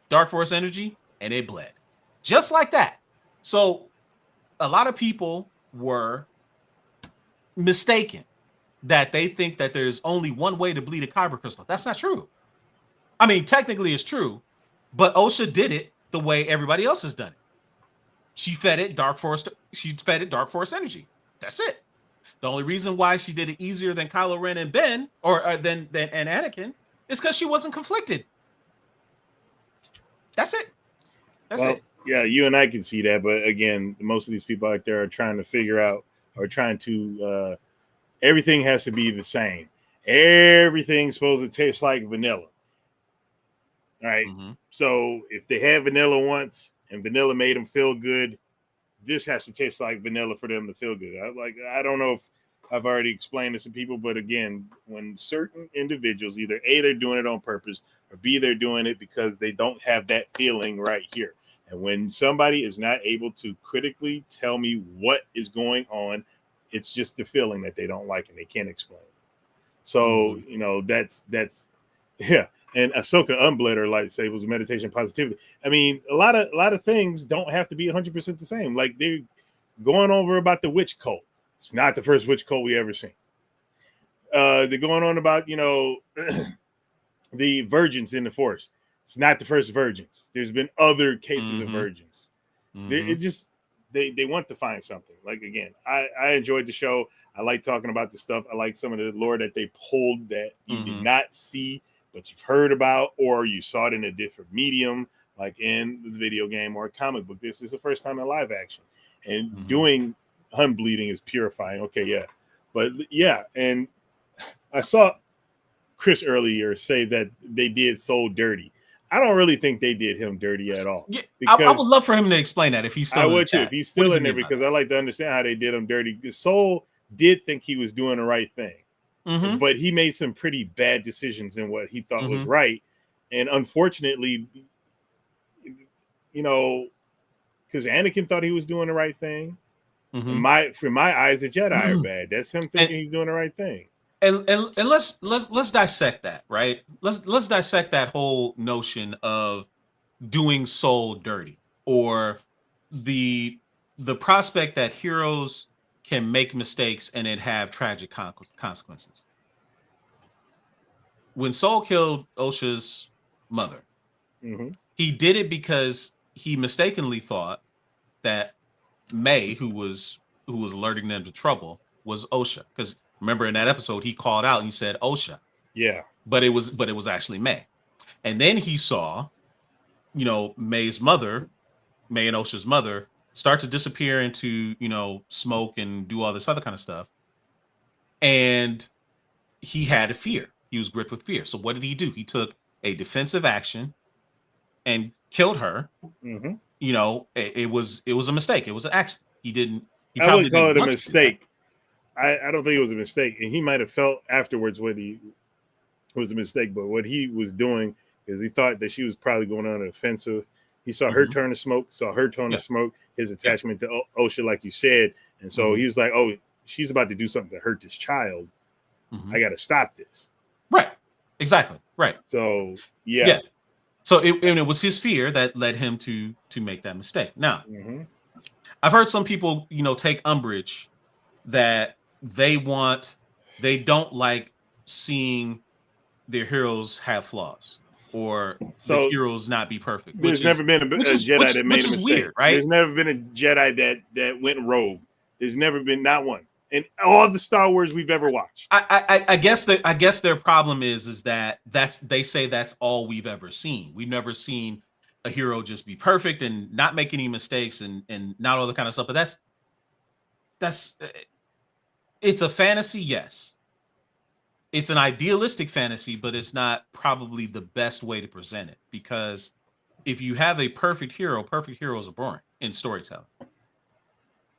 dark force energy and it bled. Just like that. So a lot of people were mistaken that they think that there's only one way to bleed a kyber crystal. That's not true. I mean, technically it's true, but OSHA did it the way everybody else has done it. She fed it dark force energy. That's it. The only reason why she did it easier than Kylo Ren and Ben, or than Anakin, is because she wasn't conflicted. That's it. That's it. Yeah, you and I can see that, but again, most of these people out there are trying to figure out, or trying to. Everything has to be the same. Everything's supposed to taste like vanilla. All right. Mm-hmm. So if they had vanilla once and vanilla made them feel good. This has to taste like vanilla for them to feel good. I don't know if I've already explained this to people, but again, when certain individuals either A, they're doing it on purpose, or B, they're doing it because they don't have that feeling right here. And when somebody is not able to critically tell me what is going on, it's just the feeling that they don't like and they can't explain. So, that's yeah. And Ahsoka unbled her lightsabers, meditation, positivity. I mean, a lot of things don't have to be 100% the same. Like they're going over about the witch cult. It's not the first witch cult we ever seen. They're going on about, the virgins in the Force. It's not the first virgins. There's been other cases of virgins. It just they want to find something. Like again, I enjoyed the show. I like talking about the stuff. I like some of the lore that they pulled that you did not see, but you've heard about, or you saw it in a different medium, like in the video game or a comic book. This is the first time in live action, and doing unbleeding is purifying. Okay, yeah, but yeah, and I saw Chris earlier say that they did Soul dirty. I don't really think they did him dirty at all. Yeah, I would love for him to explain that if he's still. I would too, if he's still in there, because I like to understand how they did him dirty. Because Soul did think he was doing the right thing, but he made some pretty bad decisions in what he thought was right, and unfortunately, because Anakin thought he was doing the right thing. For my eyes, the Jedi are bad. That's him thinking he's doing the right thing. And let's dissect that, right? Let's dissect that whole notion of doing Soul dirty, or the prospect that heroes can make mistakes and it have tragic consequences. When Soul killed Osha's mother, he did it because he mistakenly thought that May, who was alerting them to trouble, was Osha. Because remember in that episode, he called out and he said Osha. Yeah. But it was actually May. And then he saw, May's mother, May and Osha's mother, start to disappear into, smoke and do all this other kind of stuff. And he had a fear. He was gripped with fear. So what did he do? He took a defensive action and killed her. It was a mistake. It was an accident. I wouldn't call it a mistake. I don't think it was a mistake. And he might have felt afterwards what he was a mistake, but what he was doing is he thought that she was probably going on an offensive. He saw her turn to smoke, to smoke, his attachment to Osha, like you said. And so he was like, oh, she's about to do something to hurt this child. I got to stop this. Right. Exactly. Right. So, yeah. So it was his fear that led him to make that mistake. Now, I've heard some people, take umbrage that they don't like seeing their heroes have flaws, or the heroes not be perfect. There's never been a Jedi that made a mistake. Weird, right? There's never been a Jedi that went rogue. There's never been, not one, in all the Star Wars we've ever watched. I guess their problem is that they say that's all we've ever seen. We've never seen a hero just be perfect and not make any mistakes and not all the kind of stuff. But that's it's a fantasy, yes. It's an idealistic fantasy, but it's not probably the best way to present it, because if you have a perfect heroes are boring in storytelling.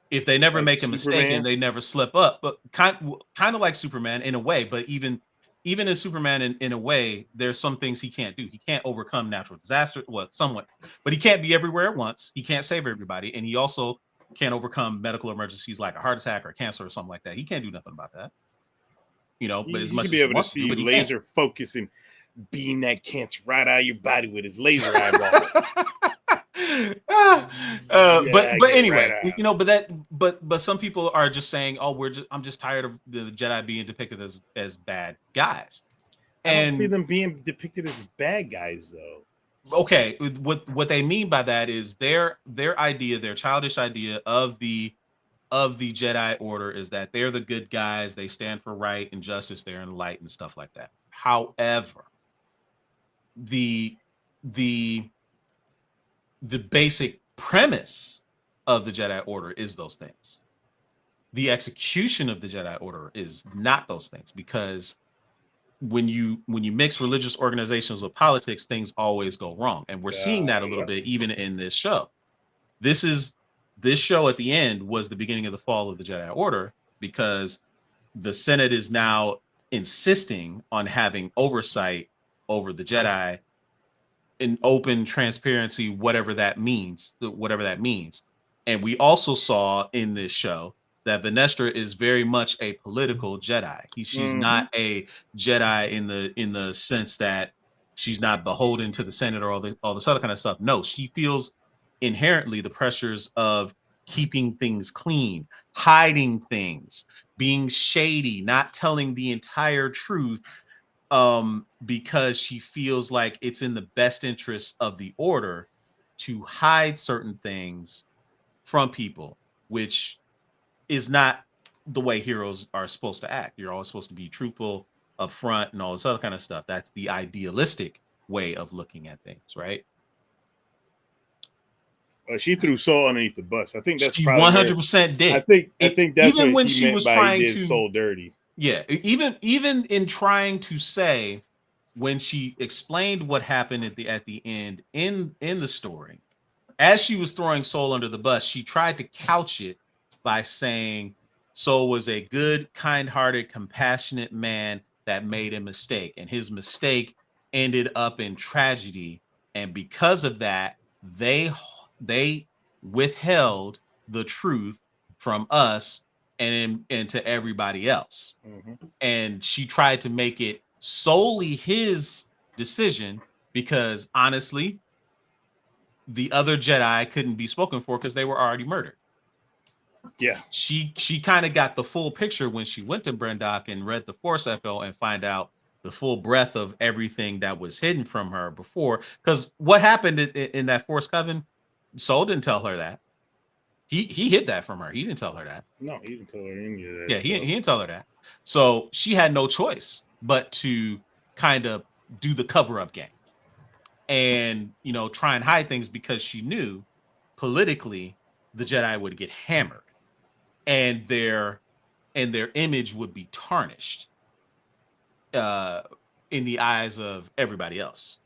If they never make a mistake and they never slip up, but kind of like Superman in a way, but even as Superman in a way, there's some things he can't do. He can't overcome natural disaster, somewhat, but he can't be everywhere at once. He can't save everybody, and he also can't overcome medical emergencies like a heart attack or cancer or something like that. He can't do nothing about that. But as much as he be able to see laser focus and beam that cancer right out of your body with his laser eyeballs. But anyway, but some people are just saying, "Oh, I'm just tired of the Jedi being depicted as bad guys." I don't see them being depicted as bad guys, though. Okay, what they mean by that is their idea, their childish idea of the Jedi Order is that they're the good guys. They stand for right and justice. They're in light and stuff like that. However, the basic premise of the Jedi Order is those things. The execution of the Jedi Order is not those things, because when you mix religious organizations with politics, things always go wrong. And we're seeing that a little bit even in this show. this show at the end was the beginning of the fall of the Jedi Order, because the Senate is now insisting on having oversight over the Jedi in open transparency, whatever that means. And we also saw in this show that Venestra is very much a political Jedi. She's not a Jedi in the sense that she's not beholden to the Senate or all this other kind of stuff. No, she feels inherently the pressures of keeping things clean, hiding things, being shady, not telling the entire truth, because she feels like it's in the best interest of the order to hide certain things from people, which is not the way heroes are supposed to act. You're always supposed to be truthful, upfront, and all this other kind of stuff. That's the idealistic way of looking at things, right? She threw Soul underneath the bus. I think that's she probably 100% did. I think that's even what when he she meant was by trying he did to Soul dirty. Yeah, even in trying to say, when she explained what happened at the end in the story, as she was throwing Soul under the bus, she tried to couch it by saying Soul was a good, kind-hearted, compassionate man that made a mistake, and his mistake ended up in tragedy, and because of that, they withheld the truth from us and to everybody else. And she tried to make it solely his decision, because honestly, the other Jedi couldn't be spoken for because they were already murdered. Yeah. She kind of got the full picture when she went to Brendok and read the Force Echo and find out the full breadth of everything that was hidden from her before. Because what happened in that Force Coven, Soul didn't tell her that. He hid that from her. He didn't tell her that. No, he didn't tell her any of that. Yeah, he didn't tell her that. So she had no choice but to kind of do the cover-up game and, try and hide things, because she knew politically the Jedi would get hammered and their image would be tarnished in the eyes of everybody else.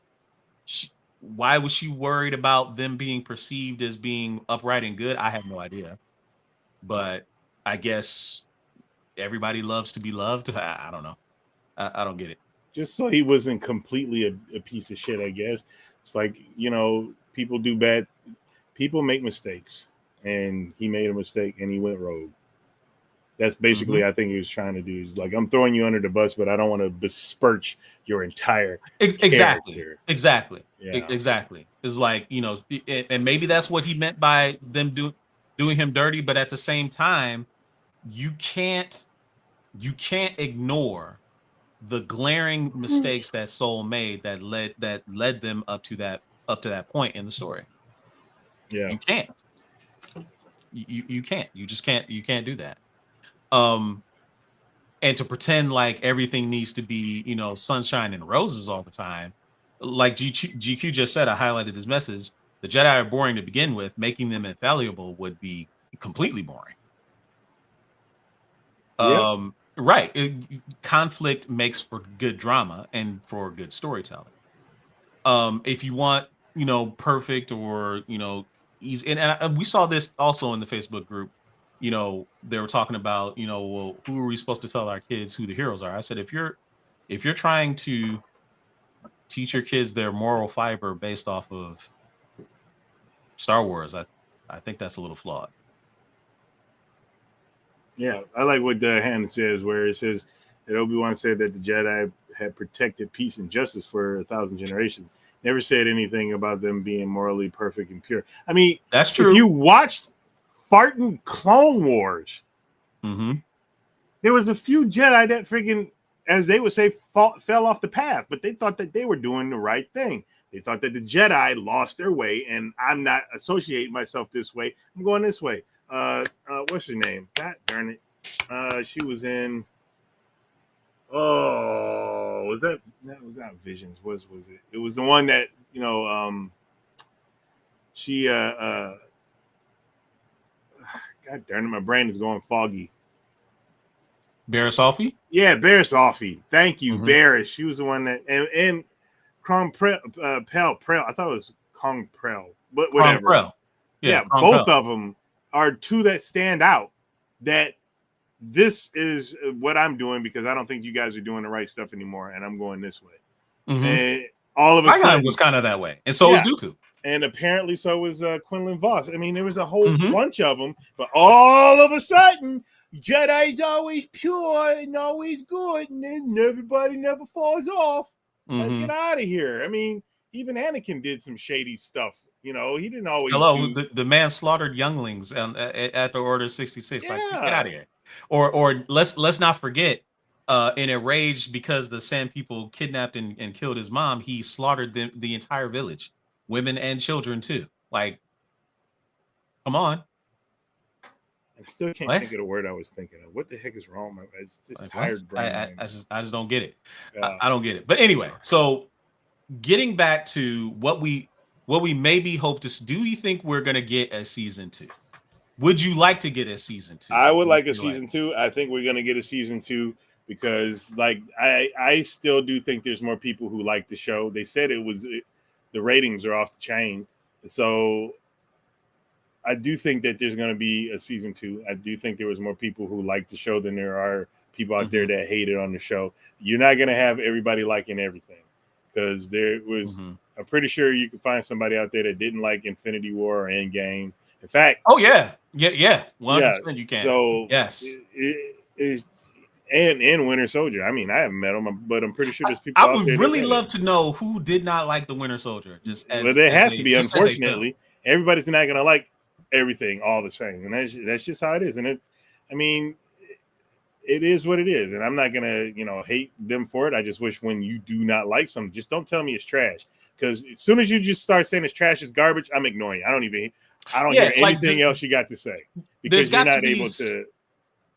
Why was she worried about them being perceived as being upright and good? I have no idea. But I guess everybody loves to be loved. I don't know. I don't get it. Just so he wasn't completely a piece of shit, I guess. It's like, people do bad. People make mistakes. And he made a mistake and he went rogue. That's basically, I think he was trying to do. Is like, I'm throwing you under the bus, but I don't want to besmirch your entire character. Exactly. Yeah. Exactly. It's like, and maybe that's what he meant by them doing him dirty. But at the same time, you can't ignore the glaring mistakes that Soul made that led them up to that point in the story. Yeah. You can't. You can't. You just can't. You can't do that. And to pretend like everything needs to be, sunshine and roses all the time, like GQ just said, I highlighted his message. The Jedi are boring to begin with. Making them infallible would be completely boring. Yep. Right. Conflict makes for good drama and for good storytelling. If you want, perfect or, easy, and we saw this also in the Facebook group. They were talking about, well, who are we supposed to tell our kids who the heroes are? I said, if you're trying to teach your kids their moral fiber based off of Star Wars, I think that's a little flawed. Yeah, I like what Hannah says, where it says that Obi-Wan said that the Jedi had protected peace and justice for 1,000 generations. Never said anything about them being morally perfect and pure. I mean, that's true. If you watched Farting Clone Wars, there was a few Jedi that freaking, as they would say, fell off the path, but they thought that they were doing the right thing. They thought that the Jedi lost their way, and I'm not associating myself this way. I'm going this way. What's her name? God darn it. She was in. Oh, was that not Visions? Was it? It was the one that she God darn it, my brain is going foggy. Barriss Offee? Yeah, Barriss Offee. Thank you, Barriss. She was the one that and Pell. I thought it was Kong Prell, but whatever. Prell. Yeah, both of them are two that stand out. That this is what I'm doing because I don't think you guys are doing the right stuff anymore, and I'm going this way. Mm-hmm. And all of a sudden, was kind of that way, and so was Dooku. And apparently so was Quinlan Voss. I mean, there was a whole bunch of them, but all of a sudden, Jedi's always pure and always good, and then everybody never falls off. Let's get out of here. I mean, even Anakin did some shady stuff. You know, he didn't always. The man slaughtered younglings at the Order 66. Like, get out of here. Or let's not forget, in a rage because the Sand people kidnapped and killed his mom, he slaughtered the entire village. Women and children too. Like, come on. I still can't think of the word I was thinking of. What the heck is wrong? It's just like, tired brain. I just don't get it. I don't get it. But anyway, so getting back to what we maybe hope to do, you think we're gonna get a season 2? Would you like to get a season 2? I would like a season 2. I think we're gonna get a season 2 because, like, I still do think there's more people who like the show. They said the ratings are off the chain. So I do think that there's going to be a season 2. I do think there was more people who like the show than there are people out there that hate it on the show. You're not going to have everybody liking everything because there was, I'm pretty sure you could find somebody out there that didn't like Infinity War or Endgame. In fact, 100% you can. So yes, and Winter Soldier. I mean, I haven't met him, but I'm pretty sure there's people. I would really love to know who did not like the Winter Soldier. Well, there has to be. Unfortunately, everybody's not going to like everything all the same, and that's just how it is. And it is what it is. And I'm not going to hate them for it. I just wish when you do not like something, just don't tell me it's trash. Because as soon as you just start saying it's trash, it's garbage, I'm ignoring you. I don't hear anything else you got to say because you're not able to.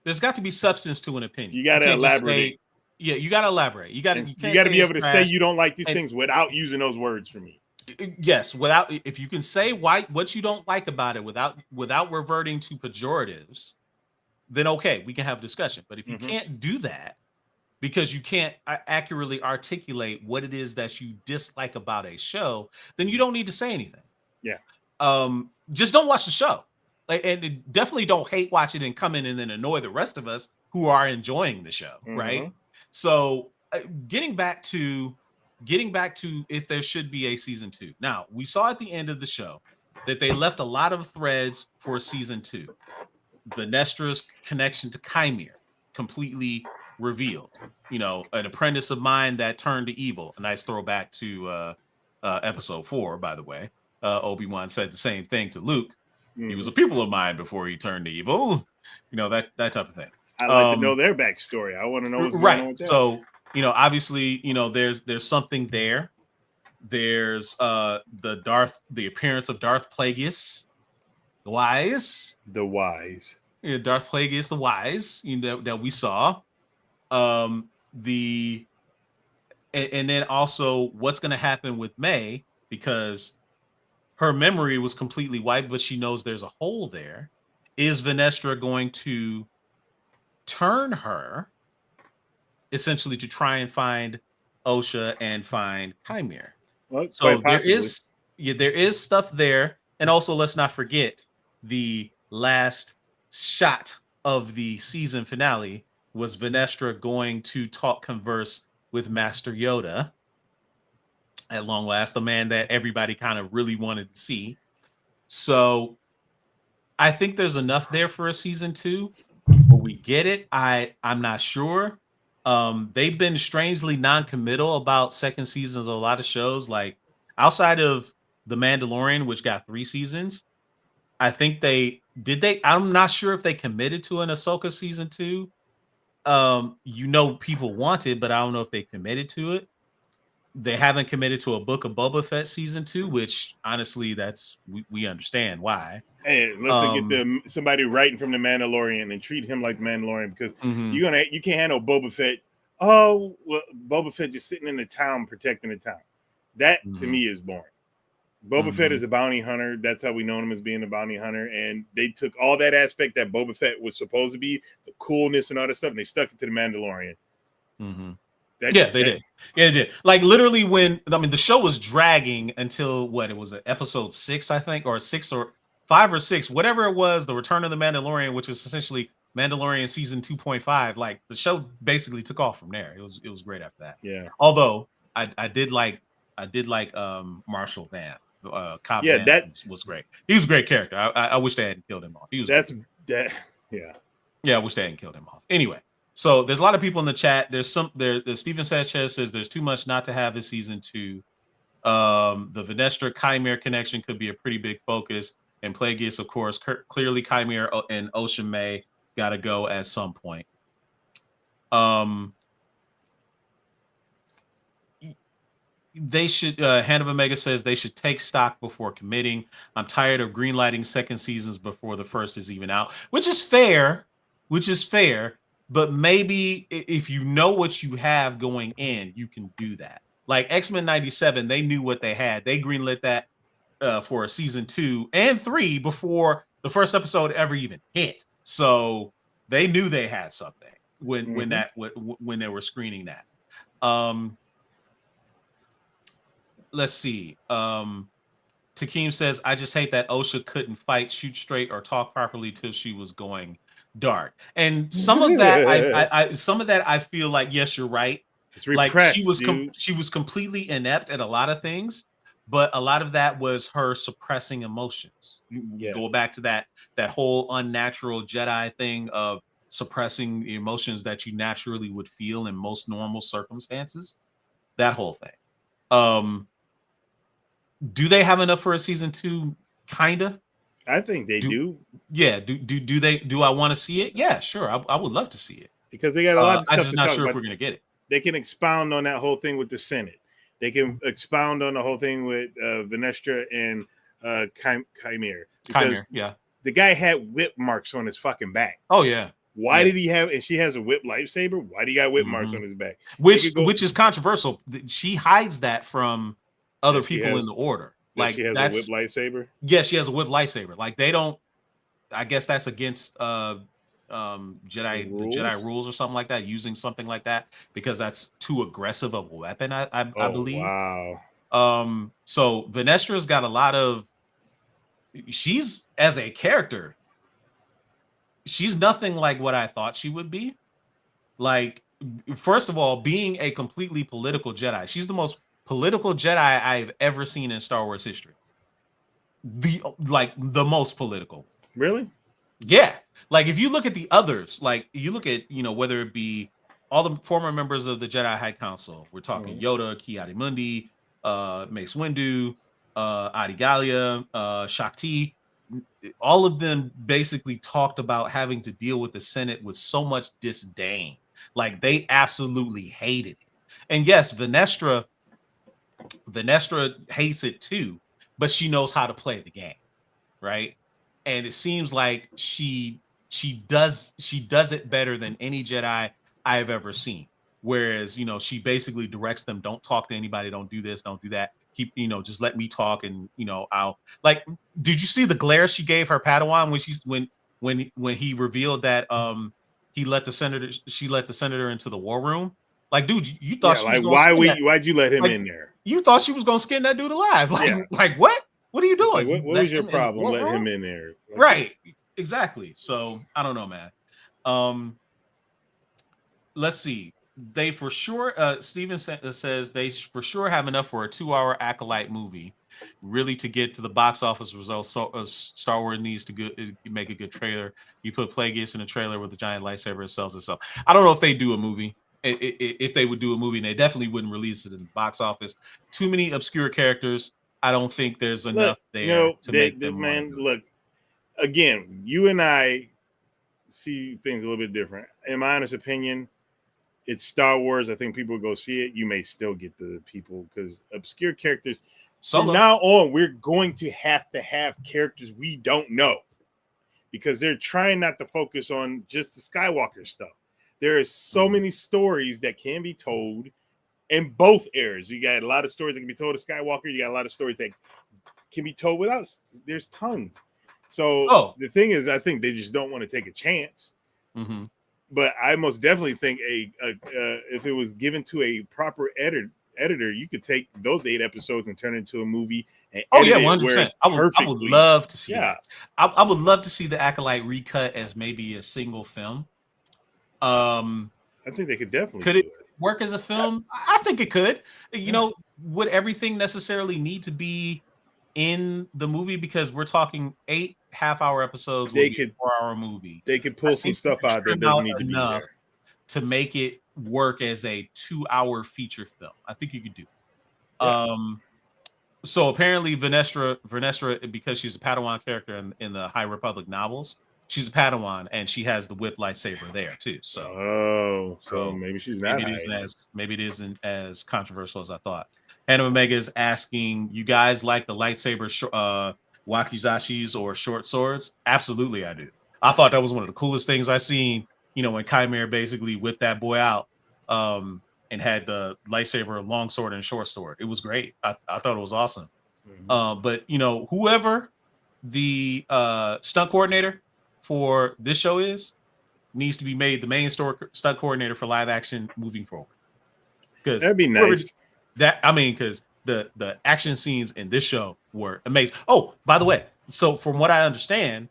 There's got to be substance to an opinion. You got to elaborate. You got to elaborate. You got to be able to say you don't like these things without using those words for me. Yes, if you can say what you don't like about it without reverting to pejoratives, then okay, we can have a discussion. But if you can't do that because you can't accurately articulate what it is that you dislike about a show, then you don't need to say anything. Yeah. Just don't watch the show. And definitely don't hate watch it and come in and then annoy the rest of us who are enjoying the show, right? So getting back to if there should be a season 2. Now, we saw at the end of the show that they left a lot of threads for season 2. Venestra's connection to Chimere completely revealed. An apprentice of mine that turned to evil. A nice throwback to episode 4, by the way. Obi-Wan said the same thing to Luke. He was a pupil of mine before he turned to evil. That type of thing. I like to know their backstory. I want to know what's going on with that. So, obviously, there's something there. There's the appearance of Darth Plagueis, the Wise. Yeah, Darth Plagueis, the Wise, that we saw. And then also what's going to happen with May, because her memory was completely wiped, but she knows there's a hole there. Is Venestra going to turn her essentially to try and find Osha and find Chimere? Well, so there is stuff there. And also, let's not forget the last shot of the season finale was Venestra going to converse with Master Yoda. At long last, the man that everybody kind of really wanted to see. So I think there's enough there for a season 2. Will we get it? I'm not sure. They've been strangely non-committal about second seasons of a lot of shows. Like outside of The Mandalorian, which got 3 seasons, I think I'm not sure if they committed to an Ahsoka season 2. People want it, but I don't know if they committed to it. They haven't committed to a Book of Boba Fett season 2, which honestly, we understand why. Hey, let's get somebody writing from the Mandalorian and treat him like the Mandalorian, because you can't handle Boba Fett. Oh, well, Boba Fett just sitting in the town protecting the town. That to me is boring. Boba Fett is a bounty hunter. That's how we know him, as being a bounty hunter. And they took all that aspect that Boba Fett was supposed to be, the coolness and all that stuff, and they stuck it to the Mandalorian. They did. Yeah, they did. Like literally the show was dragging until it was episode 6, I think, or 6 or 5 or 6, whatever it was, The Return of the Mandalorian, which is essentially Mandalorian season 2.5, like the show basically took off from there. It was great after that. Yeah. Although I did like Marshall Vance. Cobb Yeah, Vanth that was great. He was a great character. I wish they hadn't killed him off. He was that. Yeah, I wish they hadn't killed him off. Anyway, so there's a lot of people in the chat. There's Steven Sanchez says there's too much not to have this season 2. The Venestra Chimera connection could be a pretty big focus, and Plagueis, of course, clearly Chimera and Ocean May got to go at some point. They should. Hand of Omega says they should take stock before committing. I'm tired of greenlighting second seasons before the first is even out, which is fair. But maybe if you know what you have going in, you can do that. Like X-Men 97, they knew what they had. They greenlit that for a season 2 and 3 before the first episode ever even hit. So they knew they had something when they were screening that. Let's see. Takeem says, I just hate that Osha couldn't fight, shoot straight, or talk properly till she was going dark. And some of that, I feel like, yes, you're right. It's repressed, she was completely inept at a lot of things, but a lot of that was her suppressing emotions. Yeah. Go back to that whole unnatural Jedi thing of suppressing the emotions that you naturally would feel in most normal circumstances. That whole thing. Do they have enough for a season 2? Kinda. I think they do. Yeah. Do they? Do I want to see it? Yeah, sure. I would love to see it because they got a lot of stuff. I'm just not sure if we're gonna get it. They can expound on that whole thing with the Senate. They can expound on the whole thing with Venestra and Chimera. Because yeah. The guy had whip marks on his fucking back. Oh yeah. Why did he have? And she has a whip lightsaber. Why do you got whip marks on his back? Which is controversial. She hides that from other people in the Order. Like she has a whip lightsaber. Yeah, she has a whip lightsaber. Like they don't. I guess that's against Jedi rules or something like that. Using something like that because that's too aggressive of a weapon. I believe. Wow. So Venestra's got a lot of. She's as a character. She's nothing like what I thought she would be. Like, first of all, being a completely political Jedi, she's the most political Jedi I've ever seen in Star Wars history. The most political. Really? Yeah. Like, if you look at the others, like you look at, whether it be all the former members of the Jedi High Council, we're talking Yoda, Ki-Adi-Mundi, Mace Windu, Adi Gallia, Shakti. All of them basically talked about having to deal with the Senate with so much disdain. Like they absolutely hated it. And yes, Venestra hates it too, but she knows how to play the game, right? And it seems like she does it better than any Jedi I've ever seen. Whereas, she basically directs them, don't talk to anybody, don't do this, don't do that. Keep, just let me talk, and I'll like. Did you see the glare she gave her Padawan when he revealed that she let the senator into the war room? Like, dude, you thought she was why'd you let him in there? You thought she was gonna skin that dude alive? Like what? What are you doing? Like, what was your problem letting him in there? Right, exactly. So I don't know, man. Let's see. They for sure. Steven says they for sure have enough for a 2-hour Acolyte movie. Really, to get to the box office results, Star Wars needs to make a good trailer. You put Plagueis in a trailer with a giant lightsaber, it sells itself. I don't know if they do a movie. If they would do a movie, and they definitely wouldn't release it in the box office. Too many obscure characters. I don't think there's enough there to make them. Man, look, again, you and I see things a little bit different. In my honest opinion, it's Star Wars. I think people will go see it. You may still get the people because obscure characters. From now on, we're going to have characters we don't know because they're trying not to focus on just the Skywalker stuff. There are so many stories that can be told in both eras. You got a lot of stories that can be told of Skywalker. You got a lot of stories that can be told without. There's tons. So the thing is, I think they just don't want to take a chance. But I most definitely think if it was given to a proper editor, you could take those 8 episodes and turn it into a movie and yeah, edit it 100%. I would love to see that. I would love to see the Acolyte recut as maybe a single film. I think they could definitely could it work as a film? I think it could. You know, would everything necessarily need to be in the movie? Because we're talking 8 half-hour episodes. They could 4-hour movie. They could pull some stuff out that doesn't need to be there to make it work as a 2-hour feature film. I think you could do. So apparently Vernestra, because she's a Padawan character in the High Republic novels, she's a Padawan and she has the whip lightsaber there too. So so maybe she's not. Maybe it isn't as controversial as I thought. Hannah Omega is asking, you guys like the lightsaber wakizashis or short swords? Absolutely, I do. I thought that was one of the coolest things I seen. You know, when Chimera basically whipped that boy out and had the lightsaber, long sword, and short sword. It was great. I thought it was awesome. But, you know, whoever the stunt coordinator for this show needs to be made the main stunt coordinator for live action moving forward. Because that'd be nice. Because the action scenes in this show were amazing. Oh, by the way, so from what I understand,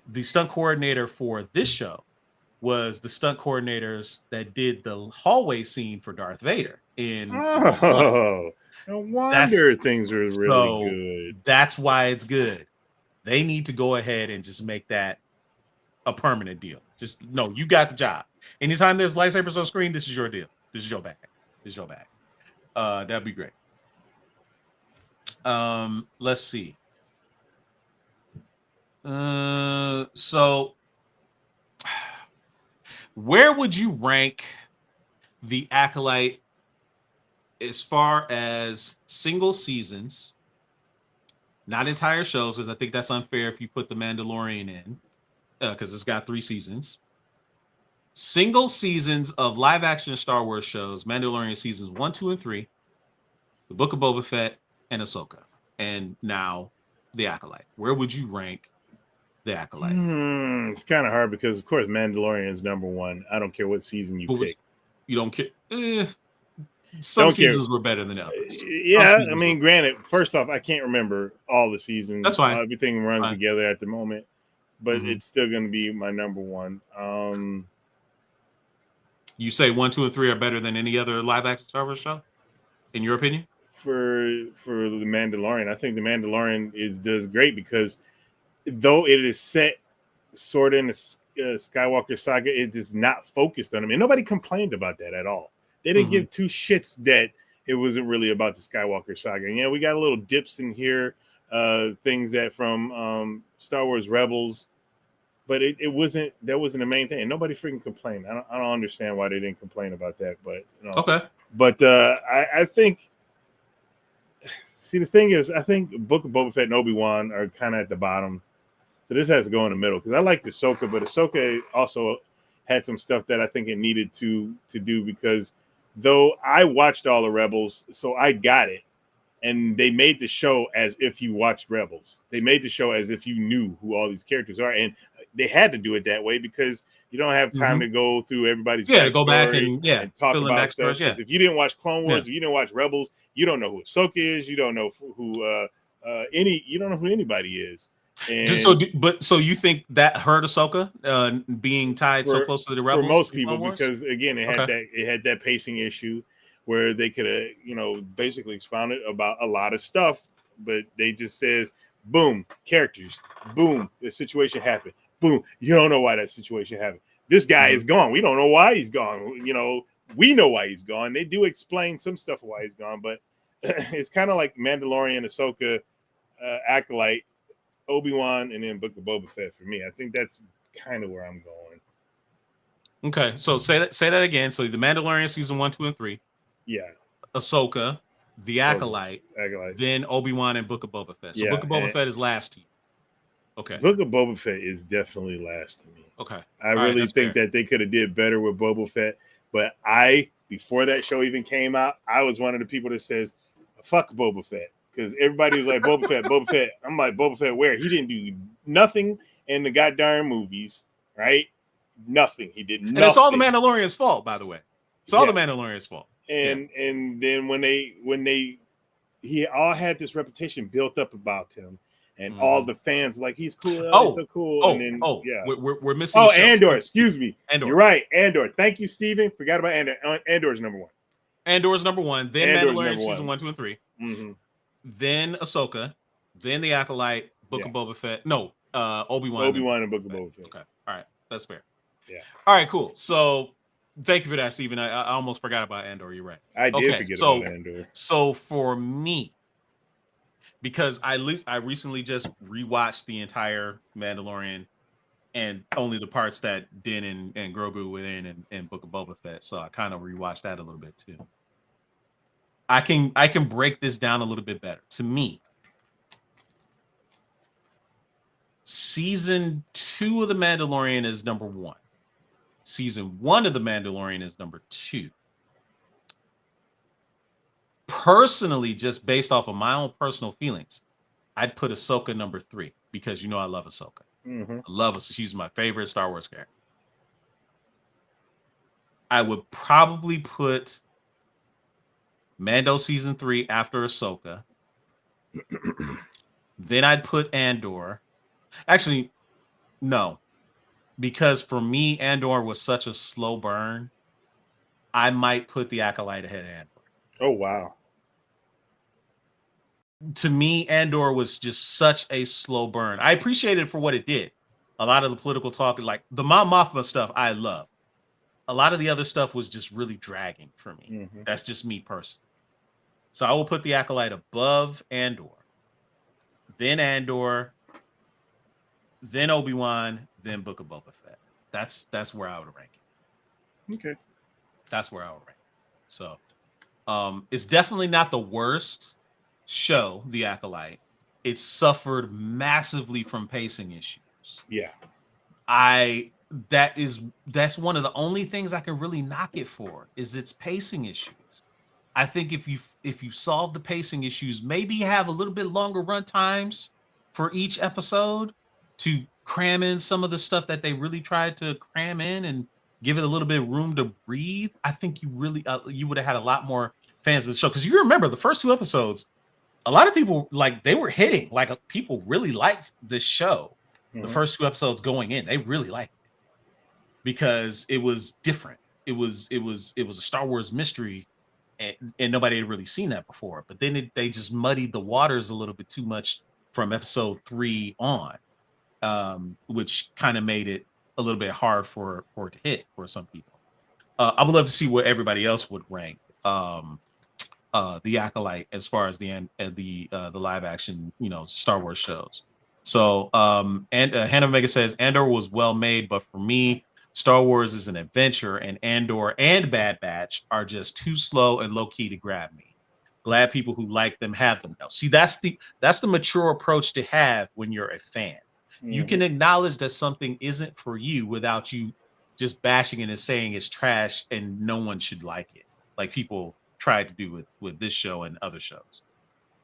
the stunt coordinator for this show was the stunt coordinators that did the hallway scene for Darth Vader in no wonder things are really good. That's why it's good. They need to go ahead and just make that a permanent deal. Just no, you got the job. Anytime there's lightsabers on screen, this is your deal. This is your bag. That'd be great. Let's see. So where would you rank the Acolyte as far as single seasons, not entire shows, because I think that's unfair if you put The Mandalorian in, because it's got 3 seasons. Single seasons of live action Star Wars shows, Mandalorian seasons 1, 2, and 3, The Book of Boba Fett, and Ahsoka, and now the Acolyte. Where would you rank the Acolyte? It's kind of hard because, of course, Mandalorian is number 1. I don't care what season you pick. You don't care. Some seasons were better than others. Yeah, I mean, granted, first off, I can't remember all the seasons. That's fine. Everything runs together at the moment, but it's still going to be my number 1. You say 1, 2, and 3 are better than any other live action Star Wars show, in your opinion? For the Mandalorian, I think the Mandalorian does great because though it is set sort of in the Skywalker saga, it is not focused on him, and nobody complained about that at all. They didn't give 2 shits that it wasn't really about the Skywalker saga. And, yeah, we got a little dips in here, things that from Star Wars Rebels, but that wasn't the main thing. And nobody freaking complained. I don't understand why they didn't complain about that. But okay. But I think. See, the thing is, I think Book of Boba Fett and Obi-Wan are kind of at the bottom. So this has to go in the middle because I like Ahsoka, but Ahsoka also had some stuff that I think it needed to do because though I watched all the Rebels, so I got it. And they made the show as if you watched Rebels. They made the show as if you knew who all these characters are. And they had to do it that way because you don't have time to go through everybody's go back and talk about stuff. Because if you didn't watch Clone Wars, if you didn't watch Rebels, you don't know who Ahsoka is. You don't know who you don't know who anybody is. And so you think that hurt Ahsoka being tied so close to the Rebels? For most people, because again, it had that pacing issue where they could have basically expounded about a lot of stuff, but they just says, boom, characters, boom, the situation happened. Boom, you don't know why that situation happened. This guy is gone. We don't know why he's gone. We know why he's gone. They do explain some stuff why he's gone, but it's kind of like Mandalorian, Ahsoka, Acolyte, Obi-Wan, and then Book of Boba Fett for me. I think that's kind of where I'm going. Okay, so say that again. So the Mandalorian season 1, 2, and 3. Yeah. Ahsoka, the Acolyte, then Obi-Wan and Book of Boba Fett. So Book of Boba Fett is last to you. Okay. Book of Boba Fett is definitely last to me. Okay. I really think that they could have did better with Boba Fett, but before that show even came out, I was one of the people that says, fuck Boba Fett. Because everybody was like, Boba Fett, Boba Fett. I'm like, Boba Fett where? He didn't do nothing in the goddamn movies, right? Nothing. He did nothing. And it's all the Mandalorian's fault, by the way. It's all the Mandalorian's fault. and then when he all had this reputation built up about him, and all the fans like he's cool, he's so cool, and then we're missing. Oh, Andor, excuse me. Andor. You're right, Andor. Thank you, Steven. Forgot about Andor. Andor's number 1. Andor's number 1. Then Andor's Mandalorian number season 1. 1, 2, and 3. Mm-hmm. Then Ahsoka. Then the Acolyte. Book of Boba Fett. No, Obi-Wan. Obi-Wan and Book of Boba Fett. Okay, all right, that's fair. Yeah. All right, cool. So thank you for that, Steven. I almost forgot about Andor. You're right. I did forget about Andor. So for me, because I recently just rewatched the entire Mandalorian and only the parts that Din and Grogu were in and Book of Boba Fett. So I kind of rewatched that a little bit too. I can break this down a little bit better. To me, season 2 of The Mandalorian is number 1. Season 1 of The Mandalorian is number 2. Personally, just based off of my own personal feelings, I'd put Ahsoka number 3 because I love Ahsoka. Mm-hmm. I love Ahsoka. She's my favorite Star Wars character. I would probably put Mando season 3 after Ahsoka. Then I'd put Andor. Actually, no, because for me, Andor was such a slow burn. I might put the Acolyte ahead of Andor. Oh, wow. To me, Andor was just such a slow burn. I appreciate it for what it did. A lot of the political talk, like the Mon Mothma stuff, I love. A lot of the other stuff was just really dragging for me. Mm-hmm. That's just me personally. So I will put the Acolyte above Andor. Then Andor. Then Obi-Wan, then Book of Boba Fett. That's where I would rank it. Okay. That's where I would rank it. So it's definitely not the worst show, The Acolyte. It suffered massively from pacing issues. Yeah. That's one of the only things I can really knock it for is its pacing issues. I think if you solve the pacing issues, maybe have a little bit longer run times for each episode to cram in some of the stuff that they really tried to cram in and give it a little bit of room to breathe. I think you really you would have had a lot more fans of the show, because you remember the first 2 episodes, a lot of people they were hitting, people really liked this show. Mm-hmm. The first 2 episodes going in, they really liked it because it was different. It was a Star Wars mystery, and nobody had really seen that before. But then they just muddied the waters a little bit too much from episode 3 on. Which kind of made it a little bit hard for it to hit for some people. I would love to see what everybody else would rank the Acolyte as far as the live action Star Wars shows. So Hannah Omega says Andor was well made, but for me, Star Wars is an adventure, and Andor and Bad Batch are just too slow and low key to grab me. Glad people who like them have them now. See, that's the mature approach to have when you're a fan. Mm-hmm. You can acknowledge that something isn't for you without you just bashing it and saying it's trash and no one should like it, like people tried to do with this show and other shows.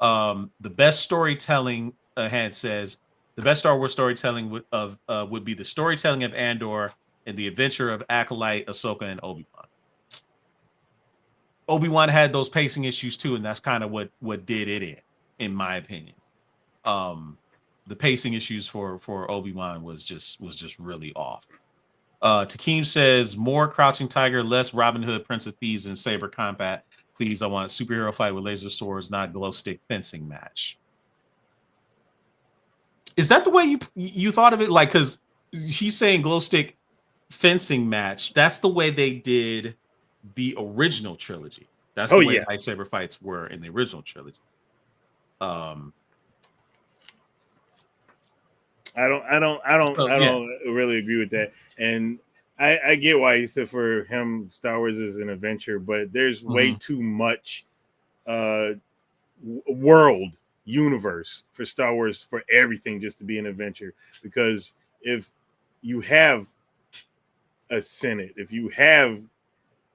The best storytelling, Han says, the best Star Wars storytelling would be the storytelling of Andor and the adventure of Acolyte, Ahsoka, and Obi-Wan. Obi-Wan had those pacing issues too, and that's kind of what did it in my opinion. The pacing issues for Obi-Wan was just really off. Takeem says more Crouching Tiger, less Robin Hood, Prince of Thieves, and Saber Combat. Please, I want a superhero fight with laser swords, not glow stick fencing match. Is that the way you thought of it? Like, because he's saying glow stick fencing match. That's the way they did the original trilogy. That's the way lightsaber fights were in the original trilogy. I don't really agree with that. And I get why he said for him Star Wars is an adventure, but there's way too much world universe for Star Wars for everything just to be an adventure. Because if you have a Senate, if you have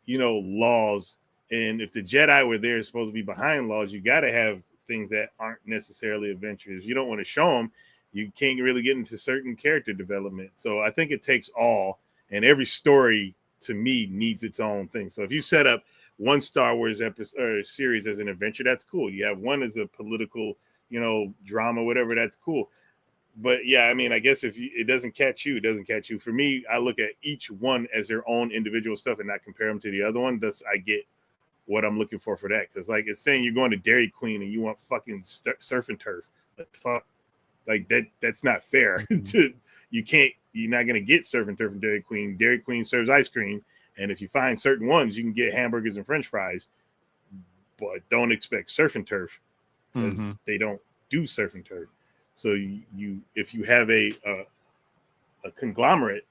laws, and if the Jedi were there supposed to be behind laws, you got to have things that aren't necessarily adventures. You don't want to show them. You can't really get into certain character development. So I think it takes all, and every story to me needs its own thing. So if you set up one Star Wars episode or series as an adventure, that's cool. You have one as a political, drama, whatever, that's cool. But yeah, I mean, I guess if it doesn't catch you, it doesn't catch you. For me, I look at each one as their own individual stuff and not compare them to the other one. Thus, I get what I'm looking for that. Because like it's saying you're going to Dairy Queen and you want fucking surf and turf. Like, fuck, like that's not fair. You're not gonna get surf and turf from Dairy Queen. Dairy Queen serves ice cream, and if you find certain ones, you can get hamburgers and French fries. But don't expect surf and turf because they don't do surf and turf. So if you have a conglomerate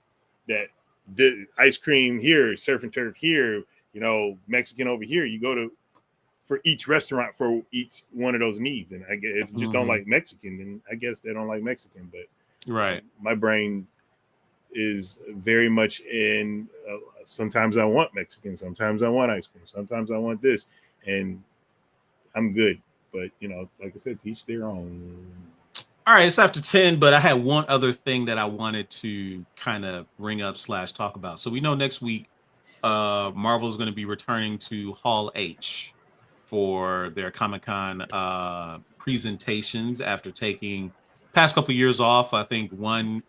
that the ice cream here, surf and turf here, Mexican over here, you go to for each restaurant for each one of those needs. And I guess if you just don't like Mexican, then I guess they don't like Mexican. But right, my brain is very much in. Sometimes I want Mexican, sometimes I want ice cream, sometimes I want this, and I'm good. But like I said, teach their own. All right, it's after 10, but I had one other thing that I wanted to kind of bring up / talk about. So we know next week, Marvel is going to be returning to Hall H for their Comic-Con presentations after taking past couple of years off. I think one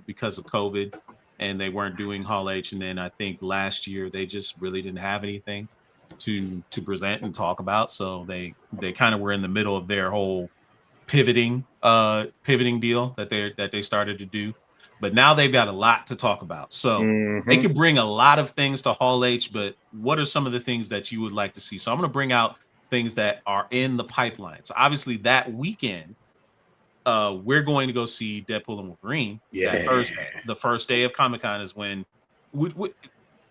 because of COVID, and they weren't doing Hall H, and then I think last year they just really didn't have anything to present and talk about. So they kind of were in the middle of their whole pivoting deal that they started to do, but now they've got a lot to talk about. So they could bring a lot of things to Hall H, but what are some of the things that you would like to see? So I'm going to bring out things that are in the pipeline. So obviously that weekend, we're going to go see Deadpool and Wolverine. Yeah, that Thursday. The first day of Comic-Con is when.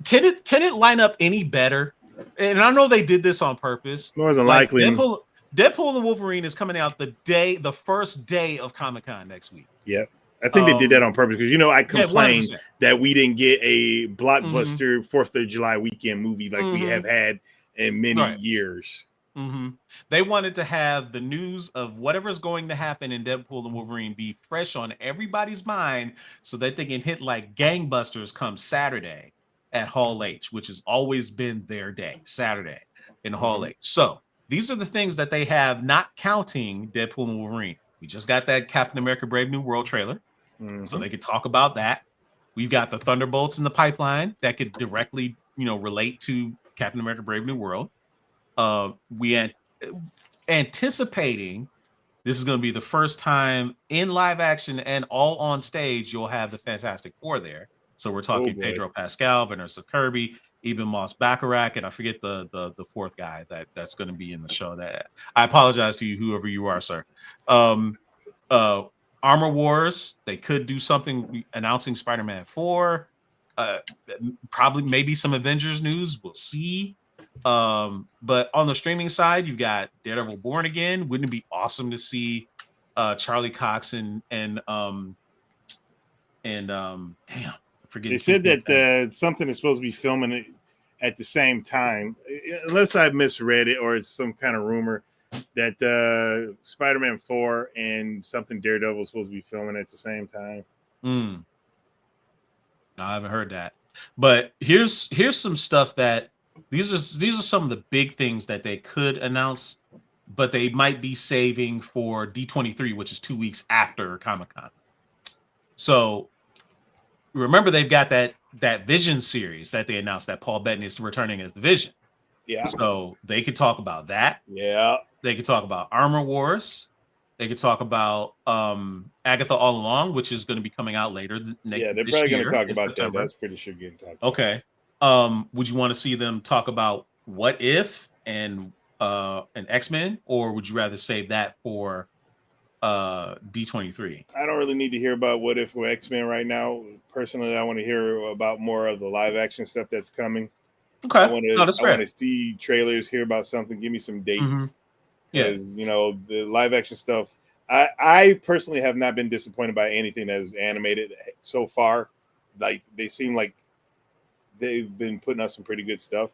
Can it line up any better? And I know they did this on purpose. More than likely, Deadpool and Wolverine is coming out the first day of Comic-Con next week. Yep. I think they did that on purpose because I complained that we didn't get a blockbuster 4th of July weekend movie like we have had in many years. They wanted to have the news of whatever's going to happen in Deadpool and Wolverine be fresh on everybody's mind so that they can hit like gangbusters come Saturday at Hall H, which has always been their day, Saturday in Hall H. So these are the things that they have, not counting Deadpool and Wolverine. We just got that Captain America Brave New World trailer, so they could talk about that. We've got the Thunderbolts in the pipeline that could directly, relate to Captain America Brave New World. We anticipating this is going to be the first time in live action and all on stage you'll have the Fantastic Four there. So we're talking Pedro Pascal, Vanessa Kirby, Eben Moss Bacharach, and I forget the fourth guy that's going to be in the show. That I apologize to you, whoever you are, sir. Armor Wars, they could do something announcing Spider-Man 4. Probably maybe some Avengers news. We'll see. But on the streaming side, you've got Daredevil Born Again. Wouldn't it be awesome to see Charlie Cox and damn, they said that something is supposed to be filming it at the same time, unless I misread it or it's some kind of rumor that Spider-Man 4 and something Daredevil is supposed to be filming at the same time. No, I haven't heard that. But here's some stuff that these are some of the big things that they could announce, but they might be saving for D23, which is 2 weeks after Comic-Con. So remember, they've got that Vision series that they announced that Paul Bettany is returning as the Vision. Yeah. So they could talk about that. Yeah. They could talk about Armor Wars. They could talk about Agatha All Along, which is going to be coming out later. Yeah, they're probably going to talk about September. That. That's pretty sure getting talked about. Okay. Would you want to see them talk about What If and X-Men, or would you rather save that for D23? I don't really need to hear about What If or X-Men right now. Personally, I want to hear about more of the live action stuff that's coming. Okay. I want to see trailers, hear about something, give me some dates. Because the live action stuff, I personally have not been disappointed by anything that is animated so far. Like they seem like they've been putting out some pretty good stuff.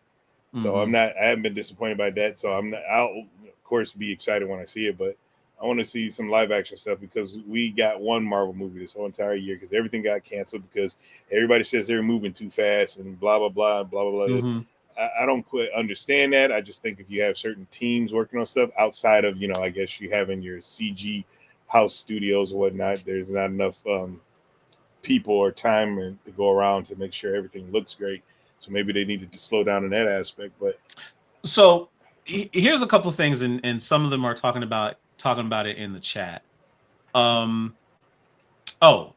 So I haven't been disappointed by that. So I'll of course be excited when I see it, but I want to see some live action stuff because we got one Marvel movie this whole entire year because everything got canceled because everybody says they're moving too fast and blah, blah, blah, blah, blah, blah. I don't quite understand that. I just think if you have certain teams working on stuff outside of, I guess you have in your CG house studios or whatnot, there's not enough people or time to go around to make sure everything looks great. So maybe they needed to slow down in that aspect. But so here's a couple of things, and some of them are talking about it in the chat.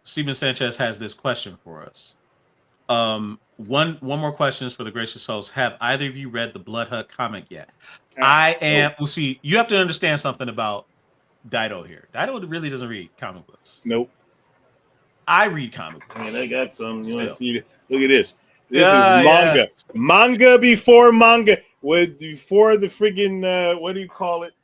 Steven Sanchez has this question for us. One more question is for the gracious souls. Have either of you read the Blood Hut comic yet? Well, see, you have to understand something about Dido here. Dido really doesn't read comic books. Nope. I read comic books. Man, I got some. You want to see? Look at this. This is manga. Yes. Manga before manga. Before the friggin' what do you call it?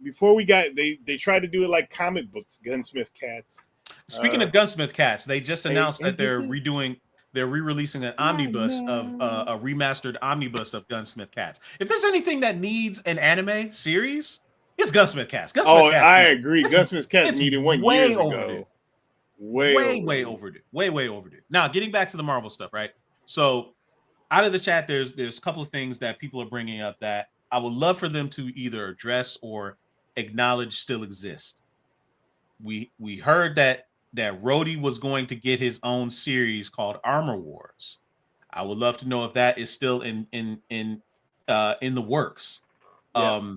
Before we got they tried to do it like comic books, Gunsmith Cats. Speaking of Gunsmith Cats, they just announced that they're re-releasing an omnibus of a remastered omnibus of Gunsmith Cats. If there's anything that needs an anime series, it's Gunsmith Cats. Cats I agree. Gunsmith Cats needed 1 year ago. Way overdue. Now, getting back to the Marvel stuff, right? So, out of the chat, there's a couple of things that people are bringing up that I would love for them to either address or acknowledge still exist. We heard that Rhodey was going to get his own series called Armor Wars. I would love to know if that is still in the works. Yeah.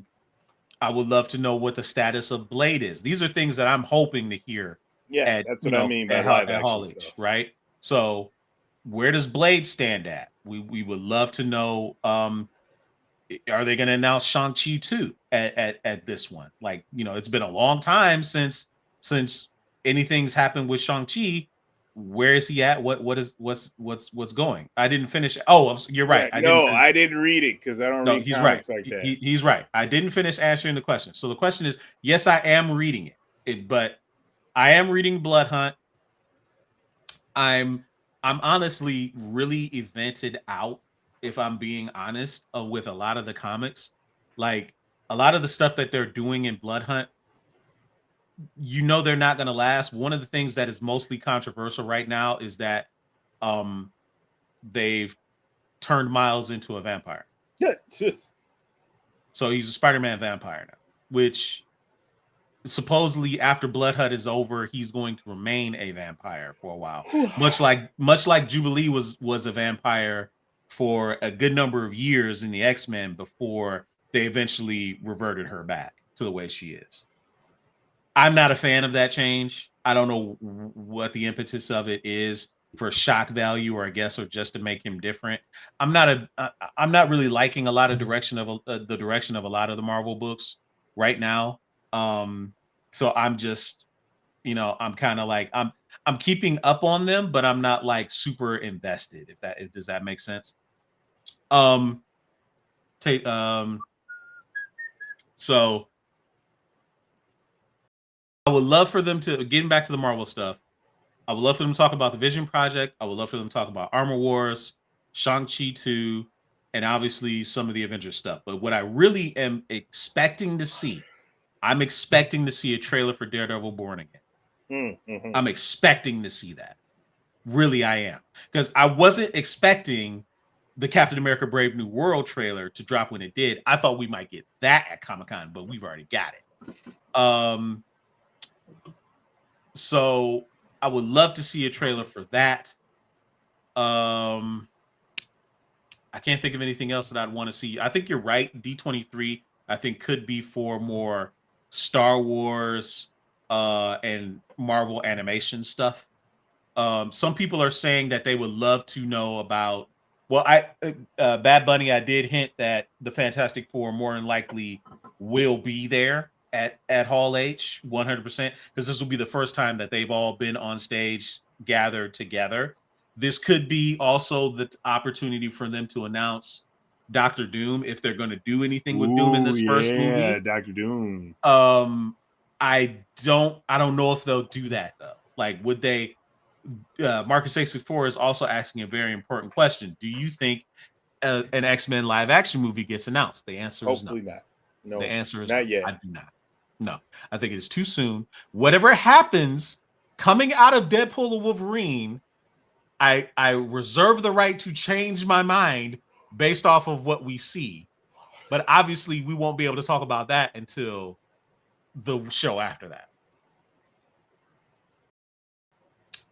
I would love to know what the status of Blade is. These are things that I'm hoping to hear. Yeah, that's what I mean by live action stuff, right? So, where does Blade stand at? We would love to know. Are they going to announce Shang-Chi 2 at this one? Like, it's been a long time since anything's happened with Shang-Chi. Where is he at? What's going? I didn't finish. Oh, you're right. I didn't read it because I don't read comics like that. He's right. I didn't finish answering the question. So the question is, yes, I am reading it, but I am reading Blood Hunt. I'm honestly really evented out, if I'm being honest, with a lot of the comics. Like, a lot of the stuff that they're doing in Blood Hunt, they're not going to last. One of the things that is mostly controversial right now is that they've turned Miles into a vampire. So he's a Spider-Man vampire now, which supposedly after Blood Hunt is over, he's going to remain a vampire for a while. much like Jubilee was a vampire for a good number of years in the X-Men before they eventually reverted her back to the way she is. I'm not a fan of that change. I don't know what the impetus of it is, for shock value, or just to make him different. I'm not really liking a lot of the direction of a lot of the Marvel books right now. So I'm just, I'm kind of like, I'm keeping up on them, but I'm not like super invested. Does that make sense? So I would love for them to, getting back to the Marvel stuff, I would love for them to talk about the Vision Project. I would love for them to talk about Armor Wars, Shang-Chi 2, and obviously some of the Avengers stuff. But what I really am expecting to see, I'm expecting to see a trailer for Daredevil Born Again. Mm-hmm. I'm expecting to see that. Really, I am. Because I wasn't expecting the Captain America Brave New World trailer to drop when it did. I thought we might get that at Comic-Con, but we've already got it. So I would love to see a trailer for that. I can't think of anything else that I'd want to see. I think you're right. D23, I think, could be for more Star Wars and Marvel animation stuff. Some people are saying that they would love to know about. Well, Bad Bunny, I did hint that the Fantastic Four more than likely will be there at Hall H 100%, because this will be the first time that they've all been on stage gathered together. This could be also the opportunity for them to announce Dr. Doom, if they're going to do anything with Doom in this first movie. Yeah, Dr. Doom. I don't know if they'll do that though. Like, would they? Marcus64 is also asking a very important question. Do you think an X-Men live action movie gets announced? The answer is no. Hopefully not. No, the answer is not yet. I do not. No, I think it is too soon. Whatever happens coming out of Deadpool and Wolverine, I reserve the right to change my mind based off of what we see. But obviously, we won't be able to talk about that until the show after that.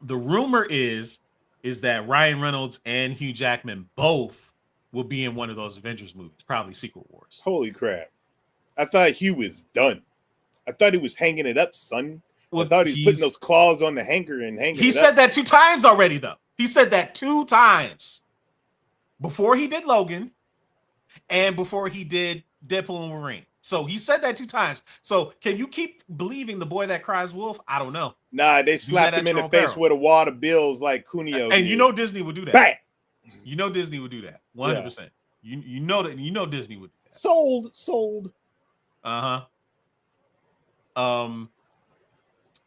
The rumor is that Ryan Reynolds and Hugh Jackman both will be in one of those Avengers movies, probably Secret Wars. Holy crap. I thought Hugh was done. I thought he was hanging it up, son. Well, I thought he was putting those claws on the hanger and hanging it up. He said that 2 times already, though. He said that 2 times. Before he did Logan and before he did Deadpool and Wolverine. So he said that 2 times. So can you keep believing the boy that cries wolf? I don't know. Nah, they slapped him in the face with a wad of bills like Cuneo. And you know Disney would do that. Bang! You know Disney would do that. 100%. Yeah. You know that. You know Disney would do that. Sold. Uh-huh.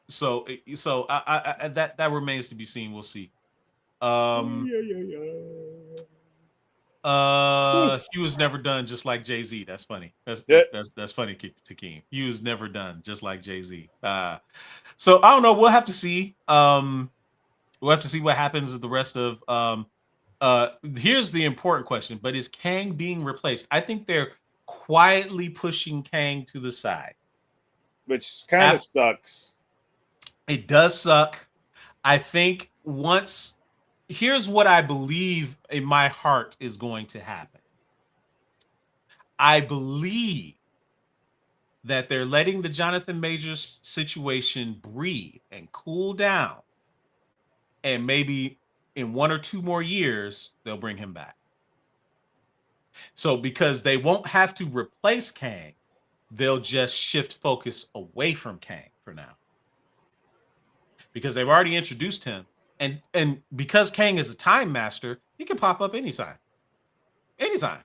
So I that remains to be seen. We'll see. He was never done just like Jay-Z. That's funny. That's funny, Takeem. He was never done just like Jay-Z. So I don't know. We'll have to see. We'll have to see what happens with the rest of here's the important question, but is Kang being replaced? I think they're quietly pushing Kang to the side. Which kind of sucks. It does suck. I think here's what I believe in my heart is going to happen. I believe that they're letting the Jonathan Majors situation breathe and cool down. And maybe in 1 or 2 more years, they'll bring him back. So because they won't have to replace Kang, they'll just shift focus away from Kang for now. Because they've already introduced him. And because Kang is a time master, he can pop up anytime. Anytime.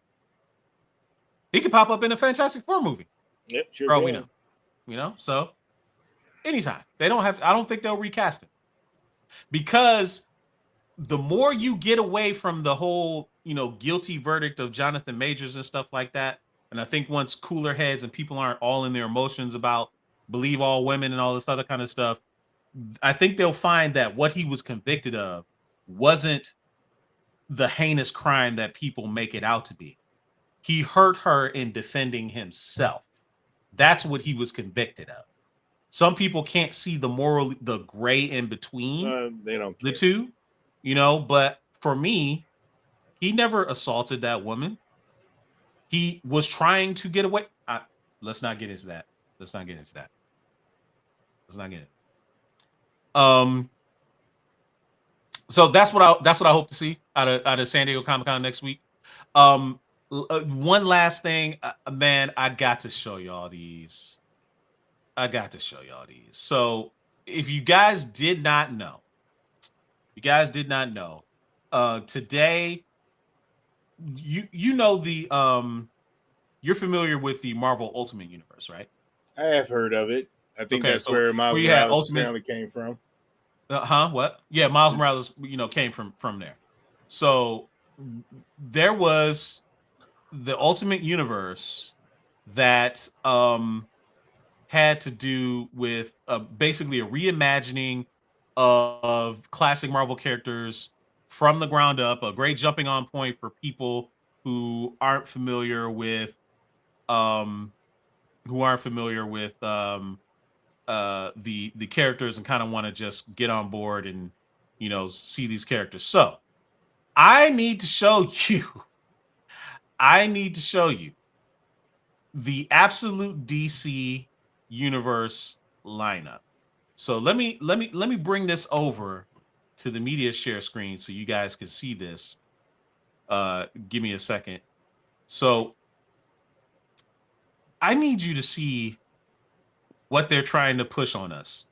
He could pop up in a Fantastic Four movie. Yep, sure. We know. You know, so anytime. They don't have I don't think they'll recast him. Because the more you get away from the whole, guilty verdict of Jonathan Majors and stuff like that, and I think once cooler heads and people aren't all in their emotions about believe all women and all this other kind of stuff, I think they'll find that what he was convicted of wasn't the heinous crime that people make it out to be. He hurt her in defending himself. That's what he was convicted of. Some people can't see the gray in between they don't the two, but for me, he never assaulted that woman. He was trying to get away. Let's not get into that. Let's not get into that. So that's what I hope to see out of San Diego Comic-Con next week. One last thing, man, I got to show y'all these. So if you guys did not know, today, you know the you're familiar with the Marvel Ultimate Universe, right? I have heard of it. I think that's where Miles Morales apparently came from. What? Yeah, Miles Morales, came from there. So there was the Ultimate Universe that had to do with basically a reimagining of classic Marvel characters from the ground up, a great jumping on point for people who aren't familiar with the characters and kind of want to just get on board and see these characters. So I need to show you the absolute DC universe lineup. So let me bring this over to the media share screen so you guys can see this. Give me a second. So I need you to see what they're trying to push on us.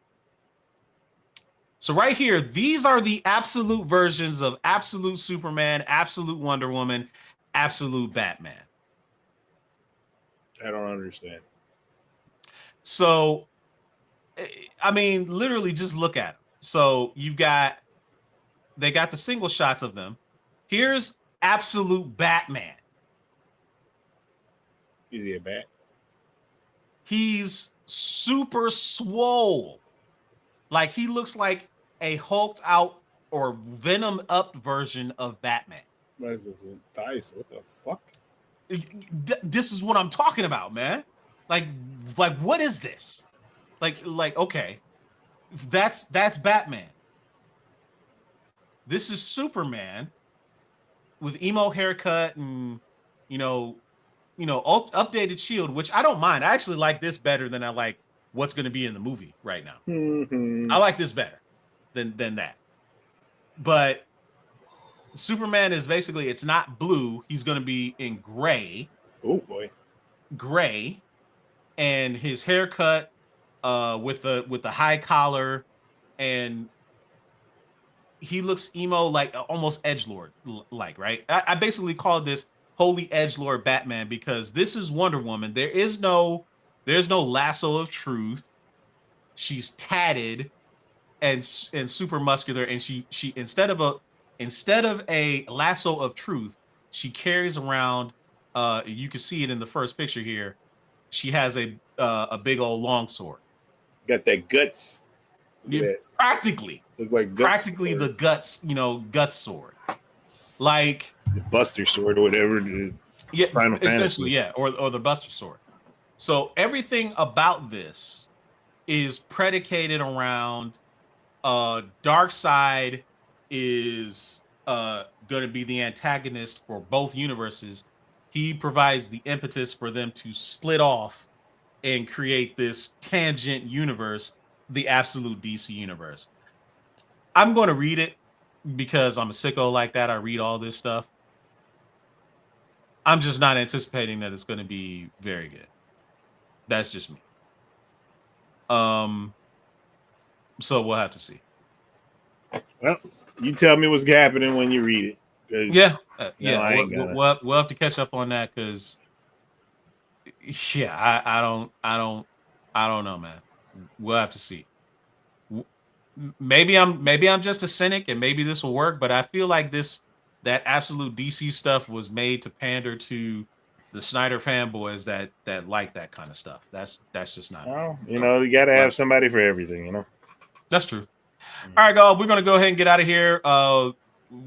So right here, these are the absolute versions of absolute Superman, absolute Wonder Woman, absolute Batman. I don't understand. So, I mean, literally just look at them. So they got the single shots of them. Here's absolute Batman. Is he a bat? He's super swole. Like he looks like a hulked out or Venom up version of Batman. What is this? Dice? What the fuck? This is what I'm talking about, man. Like what is this? Like okay, that's Batman. This is Superman with emo haircut and updated shield, which I don't mind. I actually like this better than I like what's going to be in the movie right now. Mm-hmm. I like this better than that. But Superman is basically, it's not blue. He's going to be in gray. Oh boy, gray, and his haircut with the high collar, and he looks emo, like almost edgelord like, right? I basically call this holy edgelord Batman because this is Wonder Woman. There's no lasso of truth. She's tatted and super muscular, and she instead of a lasso of truth, she carries around, you can see it in the first picture here, she has a big old long sword. Got that guts. Practically. Look like guts practically sword. The guts sword. Like the Buster sword or whatever. Yeah, Final essentially, Fantasy. yeah, or the Buster sword. So everything about this is predicated around Darkseid is going to be the antagonist for both universes. He provides the impetus for them to split off and create this tangent universe, the absolute DC universe. I'm going to read it because I'm a sicko like that. I read all this stuff. I'm just not anticipating that it's going to be very good. That's just me. So we'll have to see. Well, you tell me what's happening when you read it. Yeah, we'll have to catch up on that because, yeah, I don't know, man. We'll have to see. Maybe I'm just a cynic, and maybe this will work. But I feel like that absolute DC stuff was made to pander to the Snyder fanboys that like that kind of stuff. That's just not. Well, you got to have somebody for everything. That's true. All right, guys, we're going to go ahead and get out of here.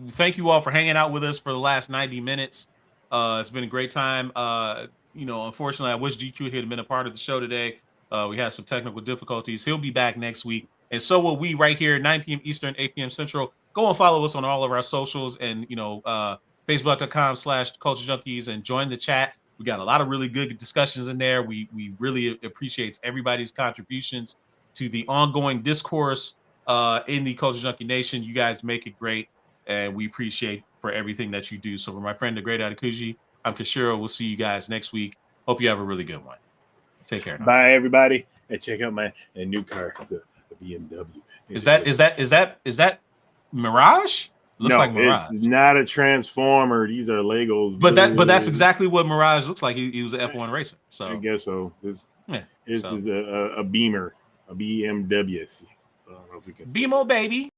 Thank you all for hanging out with us for the last 90 minutes. It's been a great time. Unfortunately, I wish GQ had been a part of the show today. We had some technical difficulties. He'll be back next week. And so will we right here, 9 p.m. Eastern, 8 p.m. Central. Go and follow us on all of our socials and, Facebook.com/Culture Junkies and join the chat. We got a lot of really good discussions in there. We really appreciate everybody's contributions to the ongoing discourse in the Culture Junkie Nation. You guys make it great, and we appreciate for everything that you do. So for my friend, the great Adakuji, I'm Kashiro. We'll see you guys next week. Hope you have a really good one. Take care. Bye, everybody. And check out my new car. It's a BMW. Is that Mirage? Looks like Mirage. It's not a Transformer. These are Legos. But that's exactly what Mirage looks like. He was an F1 racer. So I guess so. This is a Beamer, a BMW. I don't know if we can. Beamo, baby.